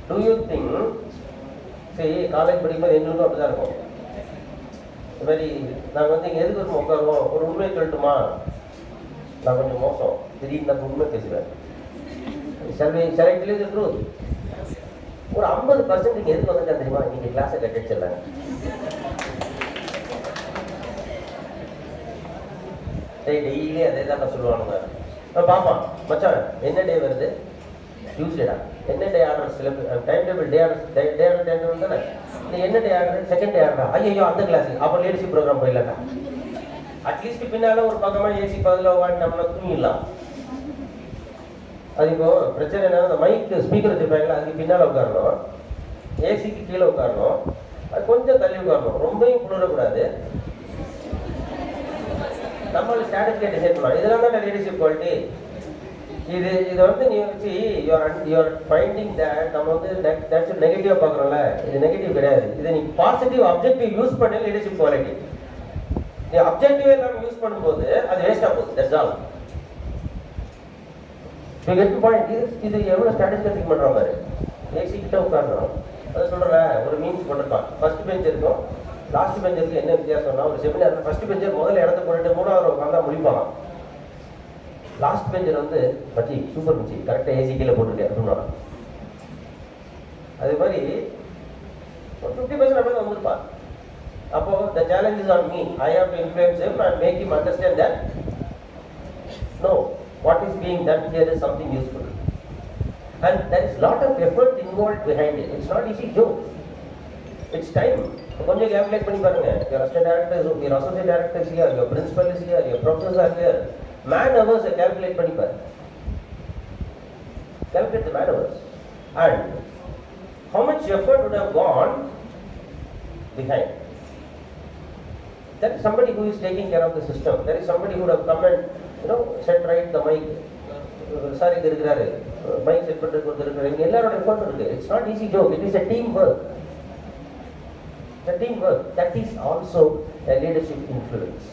S1: Do you think சரி, college படிக்கும்போது எங்களுக்கும் அப்படிதான் இருக்கும். இந்த மாதிரி நாங்கள் வந்து இங்கே எதுக்கு ஒரு உட்காருவோம், ஒரு உண்மையை சொல்லட்டுமா, நான் கொஞ்சம் மோசம், திடீர்னு நான் உண்மை பேசுவேன். செலக்ட்லேயே ட்ரூத். ஒரு 50% இங்கே எதுக்கு வந்துட்டா தெரியுமா, இன்னைக்கு கிளாஸை கட்டிடுச்சிடலாங்க. டெய்லி அதே தான் சொல்லுவானுங்க. பார்ப்பான், மச்சான் என்ன டே வருது, டியூஸ்டேடா, என்ன டே ஆர்டர், சில டைம் டேபிள் டே ஆர்டர் டைம் டேபிள் தானே, நீ என்ன டே ஆர்டர், செகண்ட் டே ஆர்டரா, ஐயோ அந்த கிளாஸ், அப்போ லேடிஷிப் ப்ரோக்ராம் போயிடலாம்டா. அட்லீஸ்ட் பின்னால ஒரு பக்கமாக ஏசி பதில் உட்காந்து நம்மளை தூங்கிடலாம். அது இப்போ பிரச்சனை என்ன, அந்த மைக்கு ஸ்பீக்கர் வச்சுருப்பாங்களா, அதுக்கு பின்னால் உட்காரணும், ஏசிக்கு கீழே உட்காரணும், அது கொஞ்சம் தள்ளி உட்காரணும், ரொம்பவும் குளிரக்கூடாது. நம்மளுக்கு ஸ்ட்ராட்டஜியை டிசைட் பண்ணலாம். இதெல்லாம் தான் லீடர்ஷிப் குவாலிட்டி. இதை வந்து நீ வச்சு யூஆர் ஃபைண்டிங் தட் நம்ம வந்து நெகட்டிவாக பார்க்குறோம்ல, இது நெகட்டிவ் கிடையாது. இதை நீ பாசிட்டிவ் அப்ஜெக்டிவ் யூஸ் பண்ண லீடர்ஷிப் குவாலிட்டி. நீ அப்ஜெக்டிவ் எல்லாம் யூஸ் பண்ணும்போது அது வேஸ்டாக போகுது. That's all. பாயிண்ட். இது எவ்வளோ ஸ்ட்ராட்டஜிக் பண்ணுற மாதிரி ஏசி கிட்ட உட்காரணும். அதை சொல்கிறேன், ஒரு மீன்ஸ் போட்டிருப்பான். ஃபர்ஸ்ட் பெஞ்ச் இருக்கும், லாஸ்ட் பெஞ்சருக்கு என்ன வித்தியாசம்னா, ஒரு செமினார் ஃபர்ஸ்ட் பெஞ்சர் முதல்ல இடத்த போட்டுட்டு மூணாவது உட்காந்தா முடிப்பாங்க. லாஸ்ட் பெஞ்சர் வந்து மச்சி சூப்பர் மச்சி கரெக்டாக ஏசி கீழே போட்டுருக்கேன் அப்படின்னா, அதே மாதிரி ஒரு 50% அப்படி வந்துருப்பான். அப்போ the challenge is on me. I have to influence him and make him understand that no, what is being done here is something useful. And there is lot of effort involved behind it. It's not easy job. It's time. கொஞ்சம் calculate பண்ணி பாருங்க. Your assistant director is here, your associate director is here, your principal is here, your professors are here. Man hours calculate பண்ணி பாருங்க. Calculate the man hours. And how much effort would have gone behind? There is somebody who is taking care of the system. There is somebody who would have come and set right the mic. Sorry, இருக்கிறாரு mic set பண்ணுறதுக்கு ஒருத்தர் இருக்கிறாரு. இங்கே எல்லாரோட effort இருக்கு. It's not easy job. It is a team work. The team work, that is also a leadership influence.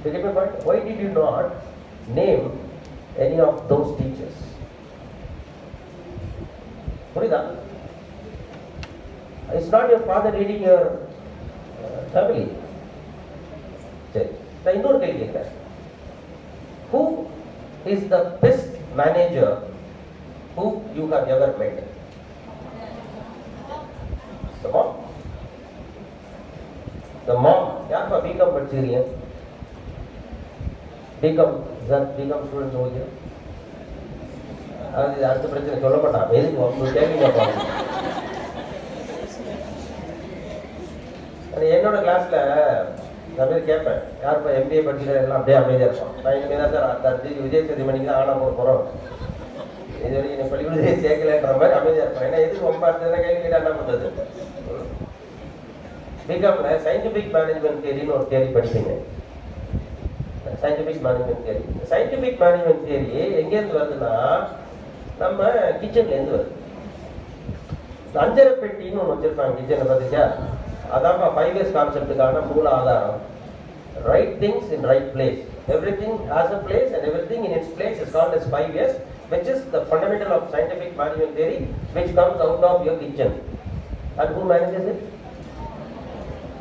S1: You get my point? Why did you not name any of those teachers? புரியுதா? It's not your father leading your family. சரி, நான் இன்னொரு கேள்வி கேட்கிறேன். Who is the best manager who you have ever met? The mom. The mom. யாருப்பா BCom படிச்சிருக்கீங்க? BCom students okay. அது அடுத்த பிரச்சனை சொல்ல மாட்டான். எதுக்கு உங்களுக்கு கேள்விங்க? என்னோட கிளாஸ்ல நான் போய் கேட்பேன், யாருப்பா எம்பிஏ படிக்கிற எல்லாம் அப்படியே அமைதியாக இருப்பான். நான் இனிமேல் தான் சார் அடுத்த விஜய் சேதுமணிக்கு தான் ஆனா போகிறோம், இது வரைக்கும் எனக்கு பள்ளிக்கூடத்தையே சேர்க்கலன்ற மாதிரி அமைதியாக இருப்பான். ஏன்னா எதுக்கு ரொம்ப அடுத்ததுனா கையில் கேட்டால் என்ன பண்ணுறது? பிகாம்ல சயின்டிஃபிக் மேனேஜ்மெண்ட் தியரின்னு ஒரு தியரி படிப்பீங்க. Scientific management theory. Scientific management theory எங்கேருந்து வருதுன்னா நம்ம கிச்சன்லேருந்து வருது. அஞ்சரை பெட்டின்னு ஒன்று வச்சிருப்பாங்க கிச்சனில், பார்த்துச்சா? அதான் 5 years கான்செப்டுக்கான மூல ஆதாரம். Right things in right place. Everything has a place and everything in its place is called as 5 years, which is the fundamental of scientific management theory, which comes out of your kitchen. And who manages it?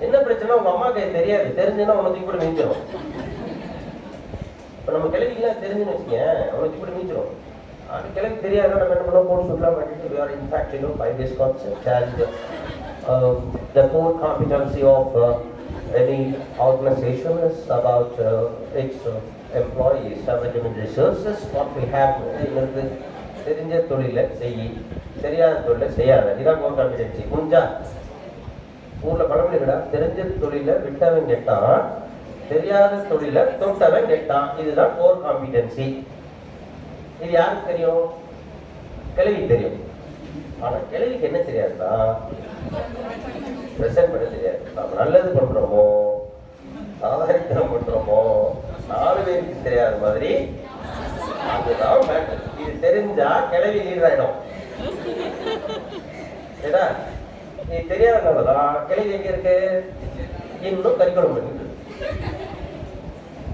S1: என்ன பிரச்சனை? உங்க அம்மாக்கு தெரியாது, தெரிஞ்சுன்னா உனக்கு இப்படி மீஞ்சிடும். இப்போ நம்ம கிழவிக்கெல்லாம் தெரிஞ்சுன்னு வச்சுக்கேன், உனக்கு இப்படி மீஞ்சிடும். அது கிழவி தெரியாதுன்னா நம்ம என்ன பண்ணோம், போட்டு சுற்றலாம் பண்ணிட்டு we are in fact 5 years concept. And the core competency of any organization is about its employees, human resources, what we have. தெரிஞ்ச தொழிலை செய், தெரியாத தொழிலை செய்யாத. இதான் core competency. முடிஞ்சா ஊரில் பழமொழி விட, தெரிஞ்ச தொழிலை விட்டவன் கெட்டான், தெரியாத தொழிலை தொட்டவன் கெட்டான். இதுதான் கோர் காம்பிடன்சி. இது யாருக்கு தெரியும்? கிழவிக்கு தெரியும். ஆனால் கிழவிக்கு என்ன தெரியாதுன்னா ப்ரெசென்ட் பண்ண தெரியாது. நம்ம நல்லது பண்ணுறோமோ சாதாரித்தனம் பண்ணுறோமோ 4 பேருக்கு தெரியாத மாதிரி அதுதான் மேட்டர். இது தெரிஞ்சா கிழவி லீடர் ஆகிடும். ஏன்னா இது தெரியாதனாலதான் கிழவி எங்க இருக்கு, இன்னும் கரிக்குலம் பண்ணிட்டு.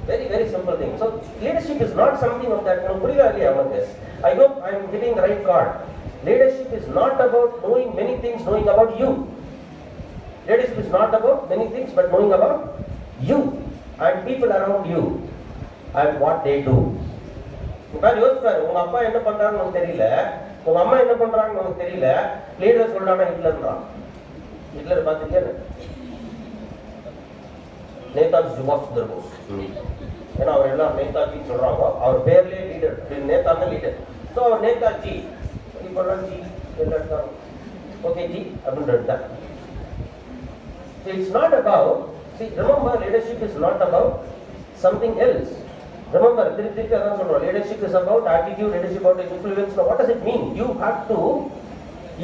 S1: Very, very simple thing. So leadership is not something of that. புரியல இல்லையா அவனுக்கு? I hope I am hitting the right chord. Leadership is not about knowing many things, knowing about you. Leadership is not about many things, but knowing about you and people around you and what they do. இப்போ யோசிப்பாரு, உங்க அப்பா என்ன பண்றாங்கன்னு நமக்கு தெரியல, உங்க அம்மா என்ன பண்றாங்கன்னு நமக்கு தெரியல, லீடர் சொல்றானா ஹிட்லர்ன்றான். ஹிட்லர் பார்த்துருக்கேன், நேதாஜி சுபாஷ் சந்திர போஸ். ஏன்னா அவர் எல்லாம் நேதாஜின்னு சொல்றாங்க, அவர் பேர்லேயே லீடர், நேதாஜி லீடர். ஸோ அவர் நேதாஜி இப்பெல்லாம் ஜி எல்லாம் எடுத்தாங்க, ஓகே ஜி அப்படின்றது தான். It's not about, see, remember, leadership is not about something else. Remember, leadership is about attitude, leadership about influence. Now, what does it mean? You have to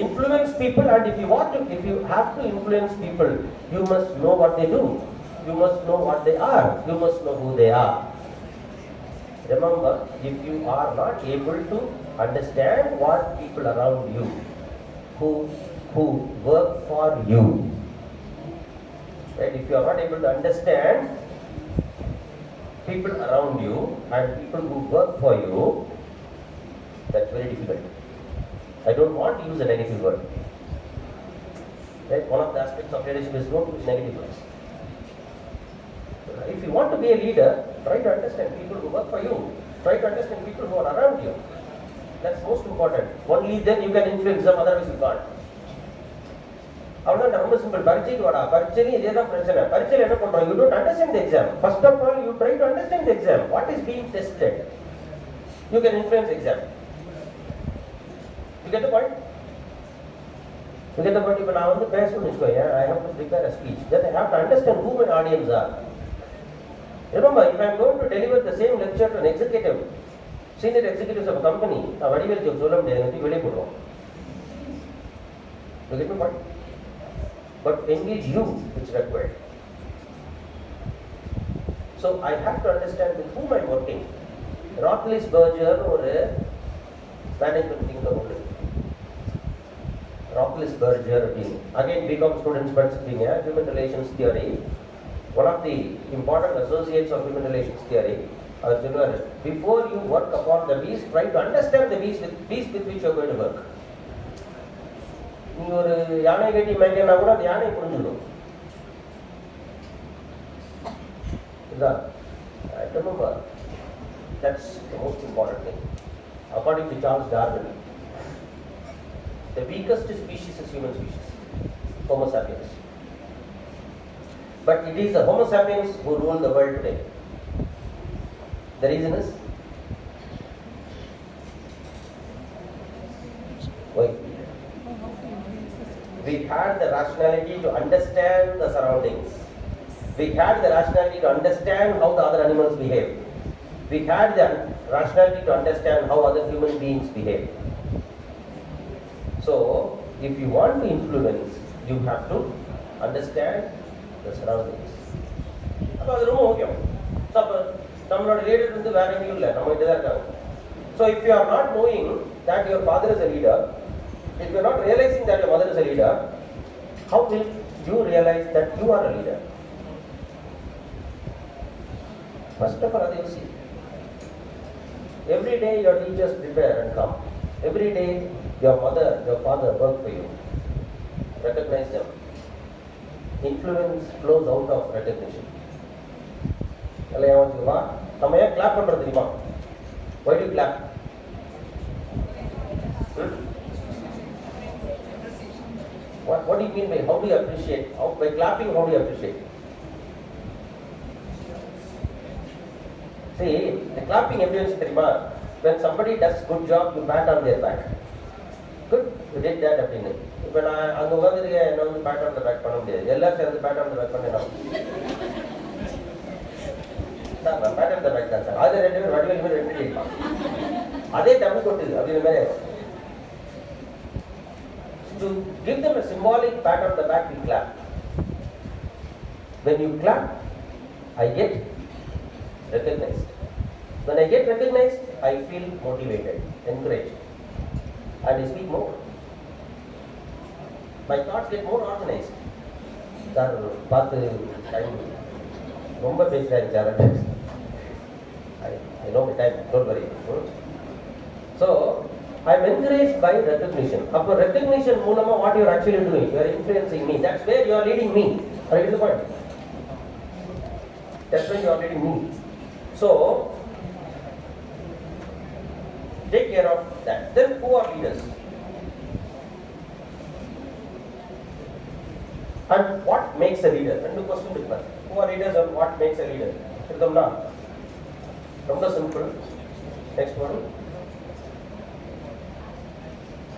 S1: influence people, and if you have to influence people, you must know what they do. You must know what they are. You must know who they are. Remember, if you are not able to understand what people around you, who work for you, right? If you are not able to understand people around you and people who work for you, that's very difficult. I don't want to use a negative word. Right? One of the aspects of leadership is not to use negative words. If you want to be a leader, try to understand people who work for you. Try to understand people who are around you. That's most important. Only then you can influence them, otherwise you can't. அவ்வளோதான், ரொம்ப simple. பரீட்சைக்கு வாடா, பரீட்சையும் இதே தான் பிரச்சனை. பரீட்சையில் என்ன பண்ணுறோம்? You don't understand the exam. First of all you try to understand the exam. What is being tested? You can influence exam. You get the point? You get the point? இப்போ நான் வந்து பேசணும்னு வச்சுக்கோங்க, I have to prepare a speech. Then I have to understand who my audience are. Remember, if I am going to deliver the same lecture to an executive, senior executives of a company, நான் Vadivel joke சொல்ல முடியாது, எனக்கு வெளியே போடுவோம். You get my point? But engage you, which required. So I have to understand with whom I am working. Rothlisberger ஒரு management thing ஒன்று. Rothlisberger அப்படின்னு. Again, BCom students படிச்சிருப்பீங்க, human relations theory. One of the important associates of human relations theory, before you work upon the beast, try to understand the beast with which you are going to work. நீங்க ஒரு யானை கட்டி மேய்க்கனா கூட அந்த யானை புரிஞ்சுடும். Remember, that's the most important thing. According to Charles Darwin, the weakest species is human species, Homo sapiens. But it is the Homo sapiens who rule the world today. The reason is, why? We had the rationality to understand the surroundings. We had the rationality to understand how the other animals behave. We had the rationality to understand how other human beings behave. So, if you want to influence, you have to understand the surroundings. அப்போ அது ரொம்ப முக்கியம். So அப்போ நம்மளோட leader வந்து வேற எங்கேயும் இல்லை, நம்ம கிட்ட தான் இருக்காங்க. So if you R not knowing that your father is a leader, if you are not realizing that your mother is a leader, how will you realize that you are a leader? First of all, you see, every day your teachers prepare and come. Every day your mother, your father work for you. Recognize them. Influence flows out of recognition. இல்லையா வச்சுக்கோமா, நம்ம ஏன் clap பண்ணுறது தெரியுமா? Why do you clap? What do you mean by how do you appreciate? By clapping, how do you appreciate? See, the clapping evidence தெரியுமா? When somebody does good job, you pat on their back. Good, you did that அப்படின்னு. இப்போ நான் அங்கே உட்காந்துருக்கேன், என்ன வந்து pat on the back பண்ண முடியாது. எல்லாரும் சேர்ந்து pat on the back பண்ணேன். சார் நான் pat on the back தான் சார். அது ரெண்டு பேரும் வடிவேல் மாதிரி ரெண்டு இருப்பான். அதே தமிழ் கொட்டுது அப்படின்ற மாதிரி. To give them a symbolic pat on the back, we clap. When you clap, I get recognized. When I get recognized, I feel motivated, encouraged, and I speak more. My thoughts get more organized. Sir, பார்த்து time ரொம்ப பேசுறாங்க sir. I know my time, don't worry. So, I am encouraged by recognition. Upon recognition, Mulama, what you are actually doing, you are influencing me. That's where you are leading me. Are you getting the point? That's where you are leading me. So, take care of that. Then who are leaders? And what makes a leader? And the question different. Who are leaders and what makes a leader? ரொம்ப simple. Next one.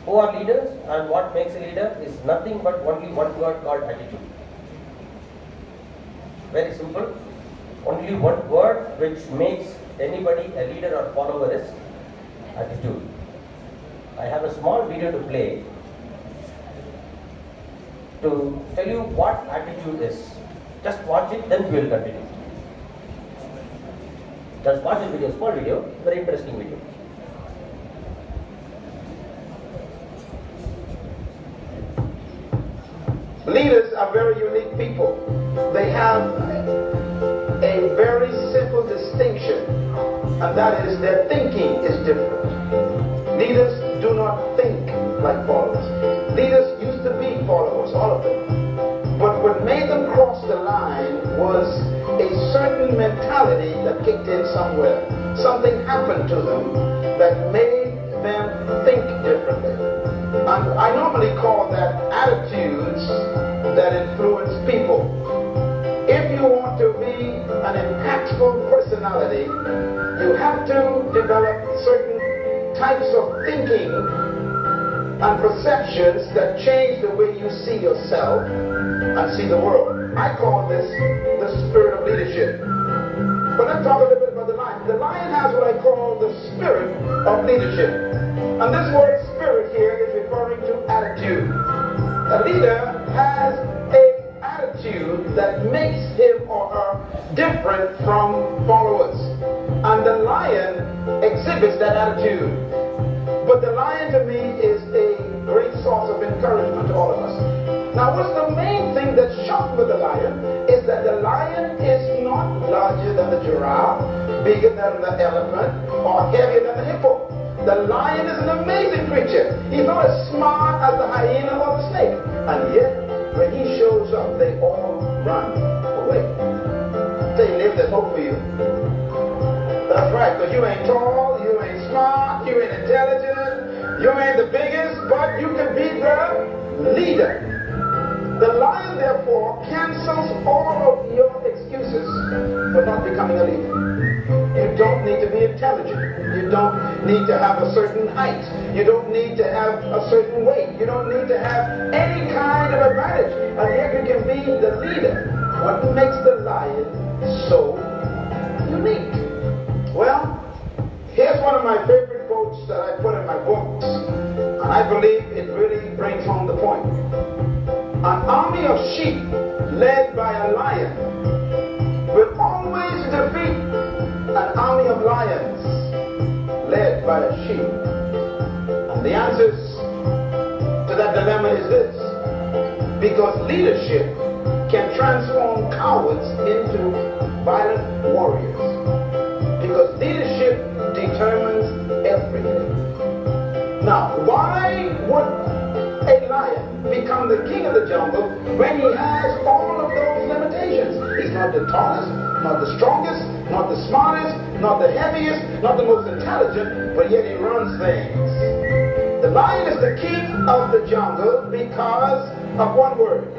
S1: Who are leaders and what makes a leader is nothing but only one word called attitude. Very simple. Only one word which makes anybody a leader or follower is attitude. I have a small video to play to tell you what attitude is. Just watch it, then we will continue. Just watch the video, small video, very interesting video.
S2: Leaders are very unique people. They have a very simple distinction, and that is their thinking is different. Leaders do not think like followers. Leaders used to be followers, all of them. But what made them cross the line was a certain mentality that kicked in somewhere. Something happened to them that made them think differently. And I normally call that attitudes that influence people. If you want to be an impactful personality, you have to develop certain types of thinking and perceptions that change the way you see yourself and see the world. I call this the spirit of leadership. But let's talk a little bit about the lion. The lion has what I call the spirit of leadership. And this word spirit here is referring to attitude. A leader has an attitude that makes him or her different from followers. And the lion exhibits that attitude. But the lion to me is a great source of encouragement to all of us. Now what's the main thing that's shocked with the lion is that the lion is not larger than the giraffe, bigger than the elephant, or heavier than the hippo. The lion is an amazing creature. He's not as smart as the hyena or the snake. And yet, when he shows up, they all run away. Say, live, there's hope for you. That's right, because you ain't tall, you ain't smart, you ain't intelligent, you ain't the biggest, but you can be the leader. The lion, therefore, cancels all of your excuses for not becoming a leader. You don't need to be intelligent. You don't need to have a certain height. You don't need to have a certain weight. You don't need to have any kind of advantage. And yet you can be the leader. What makes the lion so unique? Well, here's one of my favorite quotes that I put in my books. And I believe it really brings home the point. An army of sheep led by a lion will always defeat an army of lions led by a sheep. And the answer to that dilemma is this: because leadership can transform cowards into violent warriors. Because leadership determines everything. Now, why would a lion become the king of the jungle when he has all of those limitations? He's not the tallest, not the strongest, not the smartest, not the heaviest, not the most intelligent, but yet he runs things. The lion is the king of the jungle because of one word: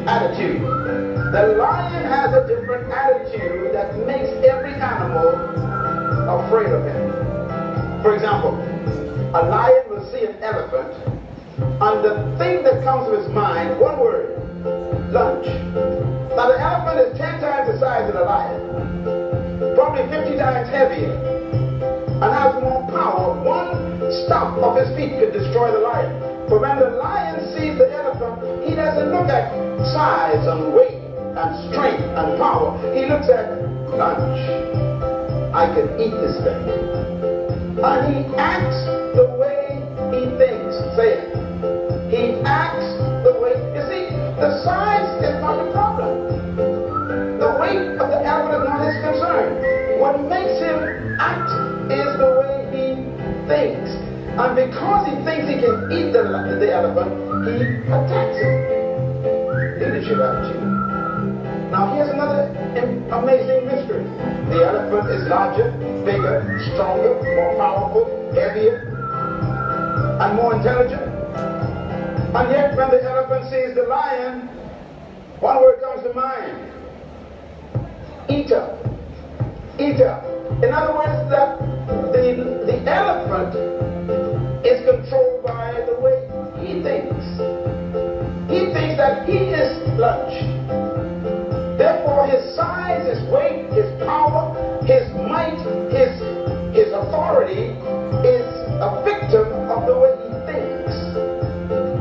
S2: attitude. The lion has a different attitude that makes every animal afraid of him. For example, a lion will see an elephant, and the thing that comes to his mind, one word: lunch. Now the elephant is 10 times the size of the lion, probably 50 times heavier, and has more power. One stomp of his feet could destroy the lion. But when the lion sees the elephant, he doesn't look at size and weight and strength and power. He looks at lunch. I can eat this thing. And he acts the way he thinks. Say it. He acts the way. You see, the size is not the problem. The weight of the elephant is not his concern. What makes him act is the way he thinks. And because he thinks he can eat the elephant, he attacks it. Leadership attitude. Now here's another amazing mystery. The elephant is larger, bigger, stronger, more powerful, heavier, and more intelligent. And yet when the elephant sees the lion, one word comes to mind. Eater. Eater. In other words, that the elephant is controlled by the way he thinks. He thinks that he is lunch. Therefore, his size, his weight, his power, his might, his authority is a victim of the way he thinks.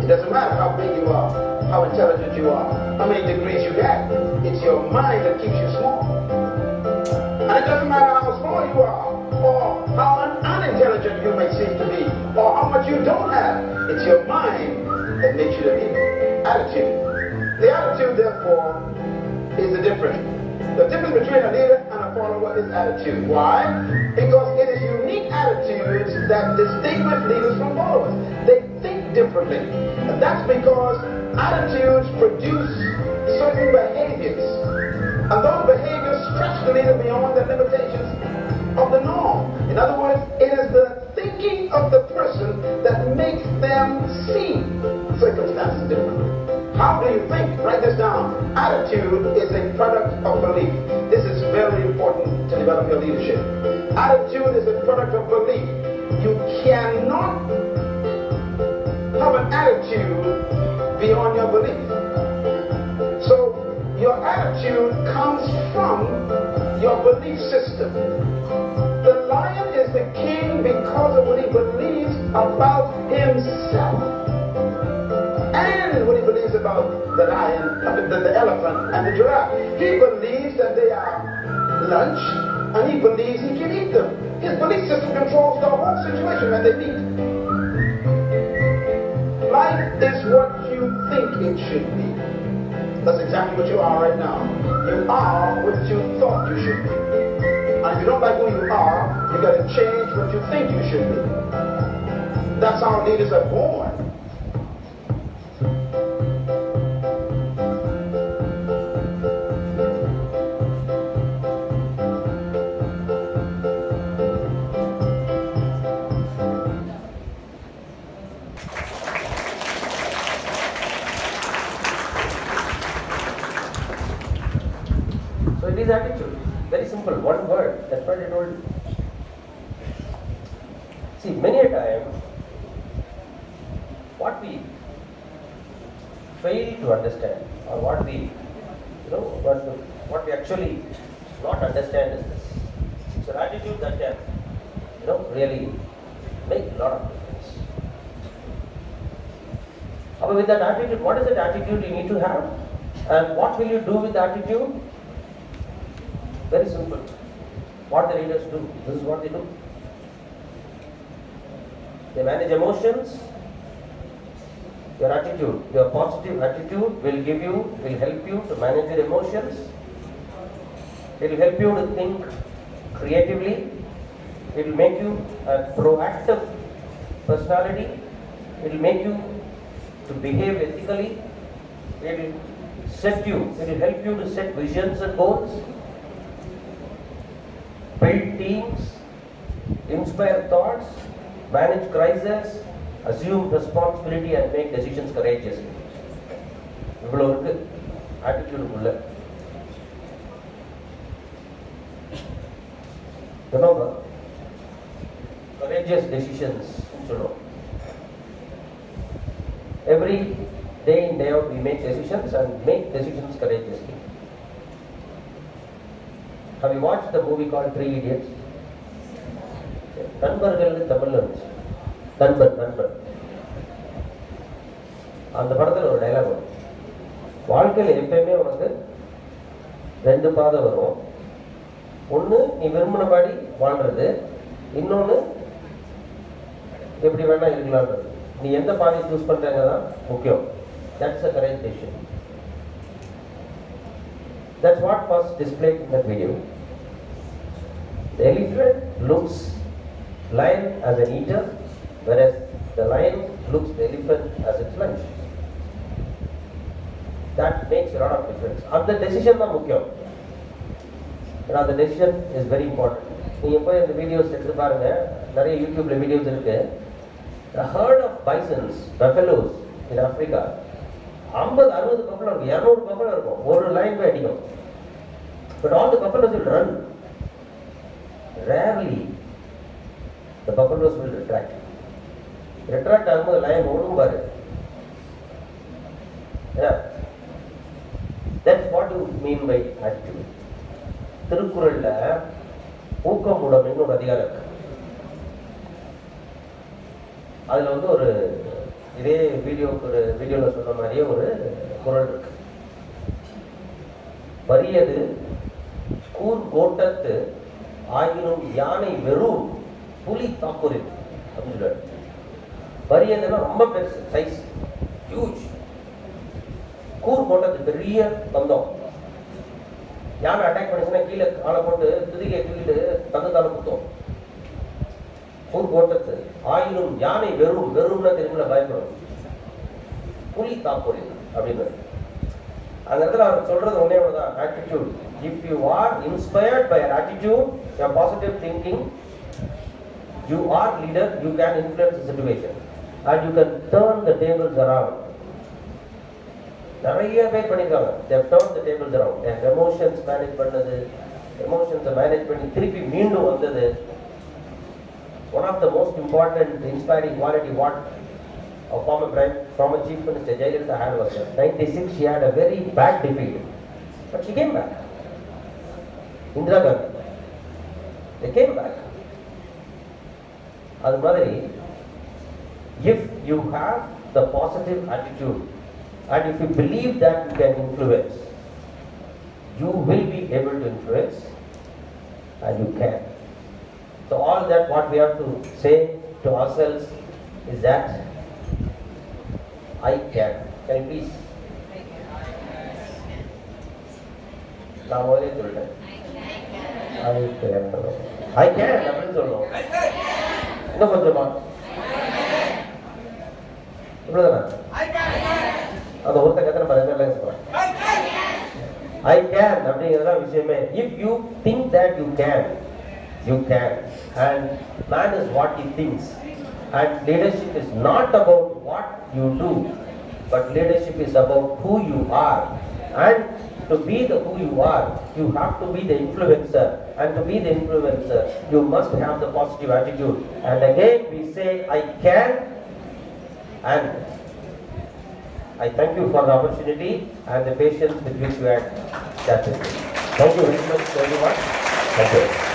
S2: It doesn't matter how big you are, how intelligent you are, how many degrees you get. It's your mind that keeps you small. And it doesn't matter how small you are, or how unintelligent you may seem to be, or how much you don't have. It's your mind that makes you the leader. Attitude. The attitude, therefore, is the difference. The difference between a leader and a follower is attitude. Why? Because it is unique attitudes that distinguish leaders from followers. They think differently. And that's because attitudes produce certain behaviors. And those behaviors stretch the leader beyond the limitations of the norm. In other words, it is the thinking of the person that makes them see circumstances differently. How do you think? Write this down. Attitude is a product of belief. This is very important to develop your leadership. Attitude is a product of belief. You cannot have an attitude beyond your belief. So your attitude comes from your belief system. The lion is the king because of what he believes about himself. And what he believes about the lion, the elephant, and the giraffe. He believes that they are lunch, and he believes he can eat them. His belief system controls the whole situation when they meet. Life is what you think it should be. That's exactly what you are right now. You are what you thought you should be. And if you don't like who you are, you got to change what you think you should be. That's how leaders are born.
S1: It is attitude. Very simple. One word. That's what I told you. See, many a time, what we fail to understand, or what we, what we actually not understand is this. It's an attitude that can, really make a lot of difference. But with that attitude, what is that attitude you need to have? And what will you do with the attitude? Very simple. What the leaders do, this is what they do. They manage emotions. Your attitude, your positive attitude will help you to manage your emotions. It will help you to think creatively. It will make you a proactive personality. It will make you to behave ethically. It will help you to set visions and goals. Build teams, inspire thoughts, manage crises, assume responsibility and make decisions courageously. இவ்வளோ இருக்கு attitude-குள்ள. Remember, courageous decisions. Every day in day out we make decisions and make decisions courageously. Have you watched the movie called Three Idiots? நண்பர்கள் தமிழ்ல இருந்துச்சு. நண்பர் அந்த படத்துல ஒரு dialogue வரும். வாழ்க்கையில் எப்பயுமே உனக்கு ரெண்டு பாதை வரும். ஒன்று நீ விரும்பினபடி வாழ்றது, இன்னொன்று எப்படி வேணா இருக்கலாம்ன்றது. நீ எந்த பாதையை சூஸ் பண்றங்க தான் முக்கியம். That's a correct decision. That's what was displayed in that video. The elephant looks lion as an eater, whereas the lion looks the elephant as its lunch. That makes a lot of difference. And the decision is முக்கியம். The decision is very important. நீங்க போய் இந்த videos எடுத்து பாருங்க, நிறைய யூடியூப்ல videos இருக்கு. A herd of bisons, buffaloes in Africa, 50-60 buffalo இருக்கும், 200 buffalo இருக்கும், ஒரு லைன் போய் அடிக்கும். But all the buffaloes will run. Rarely the buffaloes will retract. Retract ஆகும்போது லைன் ஓடும் பாரு. That's what you mean by attitude. திருக்குறள்ல ஊக்கமுடைமைன்னு ஒரு அதிகாரம் இருக்கு. அதுல ஒரு இதே வீடியோல சொன்ன மாதிரியே ஒரு குறள் இருக்கு. வறியது கூர் கோட்டத்து ஆயினும் யானை வெறும் புலி தாக்குரின் அப்படின்னு சொல்றாரு. வறியதுன்னா ரொம்ப பெருசு, சைஸ் ஹியூஜ். கூர் கோட்டத்து பெரிய தந்தம். யானை அட்டாக் பண்ணிச்சுன்னா கீழே காலை போட்டு துதிக்கையை தூக்கிட்டு தந்தத்தால குத்தோம். கூர் கோட்டத்து ஆயினும் யானை வெறும்னா திரும்ப பயப்படும், புலி தாக்குரின் அப்படின்னு. அந்த இடத்துல அவர் சொல்றது ஒன்னே ஒண்ணுதான், attitude. If you are inspired by attitude, your positive thinking, you are leader, you can influence the situation and you can turn the tables around. நிறைய பேர் பண்ணிருக்காங்க. they have turned the tables around. their emotions manage பண்ணது, emotions manage பண்ணி திருப்பி மீண்டும் வந்தது. one of the most important inspiring quality what a former chief minister Jayalalitha had was that 96 she had a very bad defeat, but she came back. Indira Gandhi, they came back. அது மாதிரி if you have the positive attitude and if you believe that you can influence, you will be able to influence and you can. So all that what we have to say to ourselves is that I can. Can you please? நான் முதலே சொல்லிட்டேன், I can அப்படின்னு சொல்லணும். இன்னும் கொஞ்சமா இவ்வளவுதானா? அந்த ஒருத்த கத்தனை பாருங்க, சொல்றேன் I can அப்படிங்கிறதா விஷயமே. If you think that you can, you can. And man is what he thinks. And leadership is not about what you do, but leadership is about who you are. And to be the who you are, you have to be the influencer. And to be the influencer, you must have the positive attitude. And again we say, I can. And I thank you for the opportunity and the patience with which you had chatted. Thank you very much, everyone. Thank you.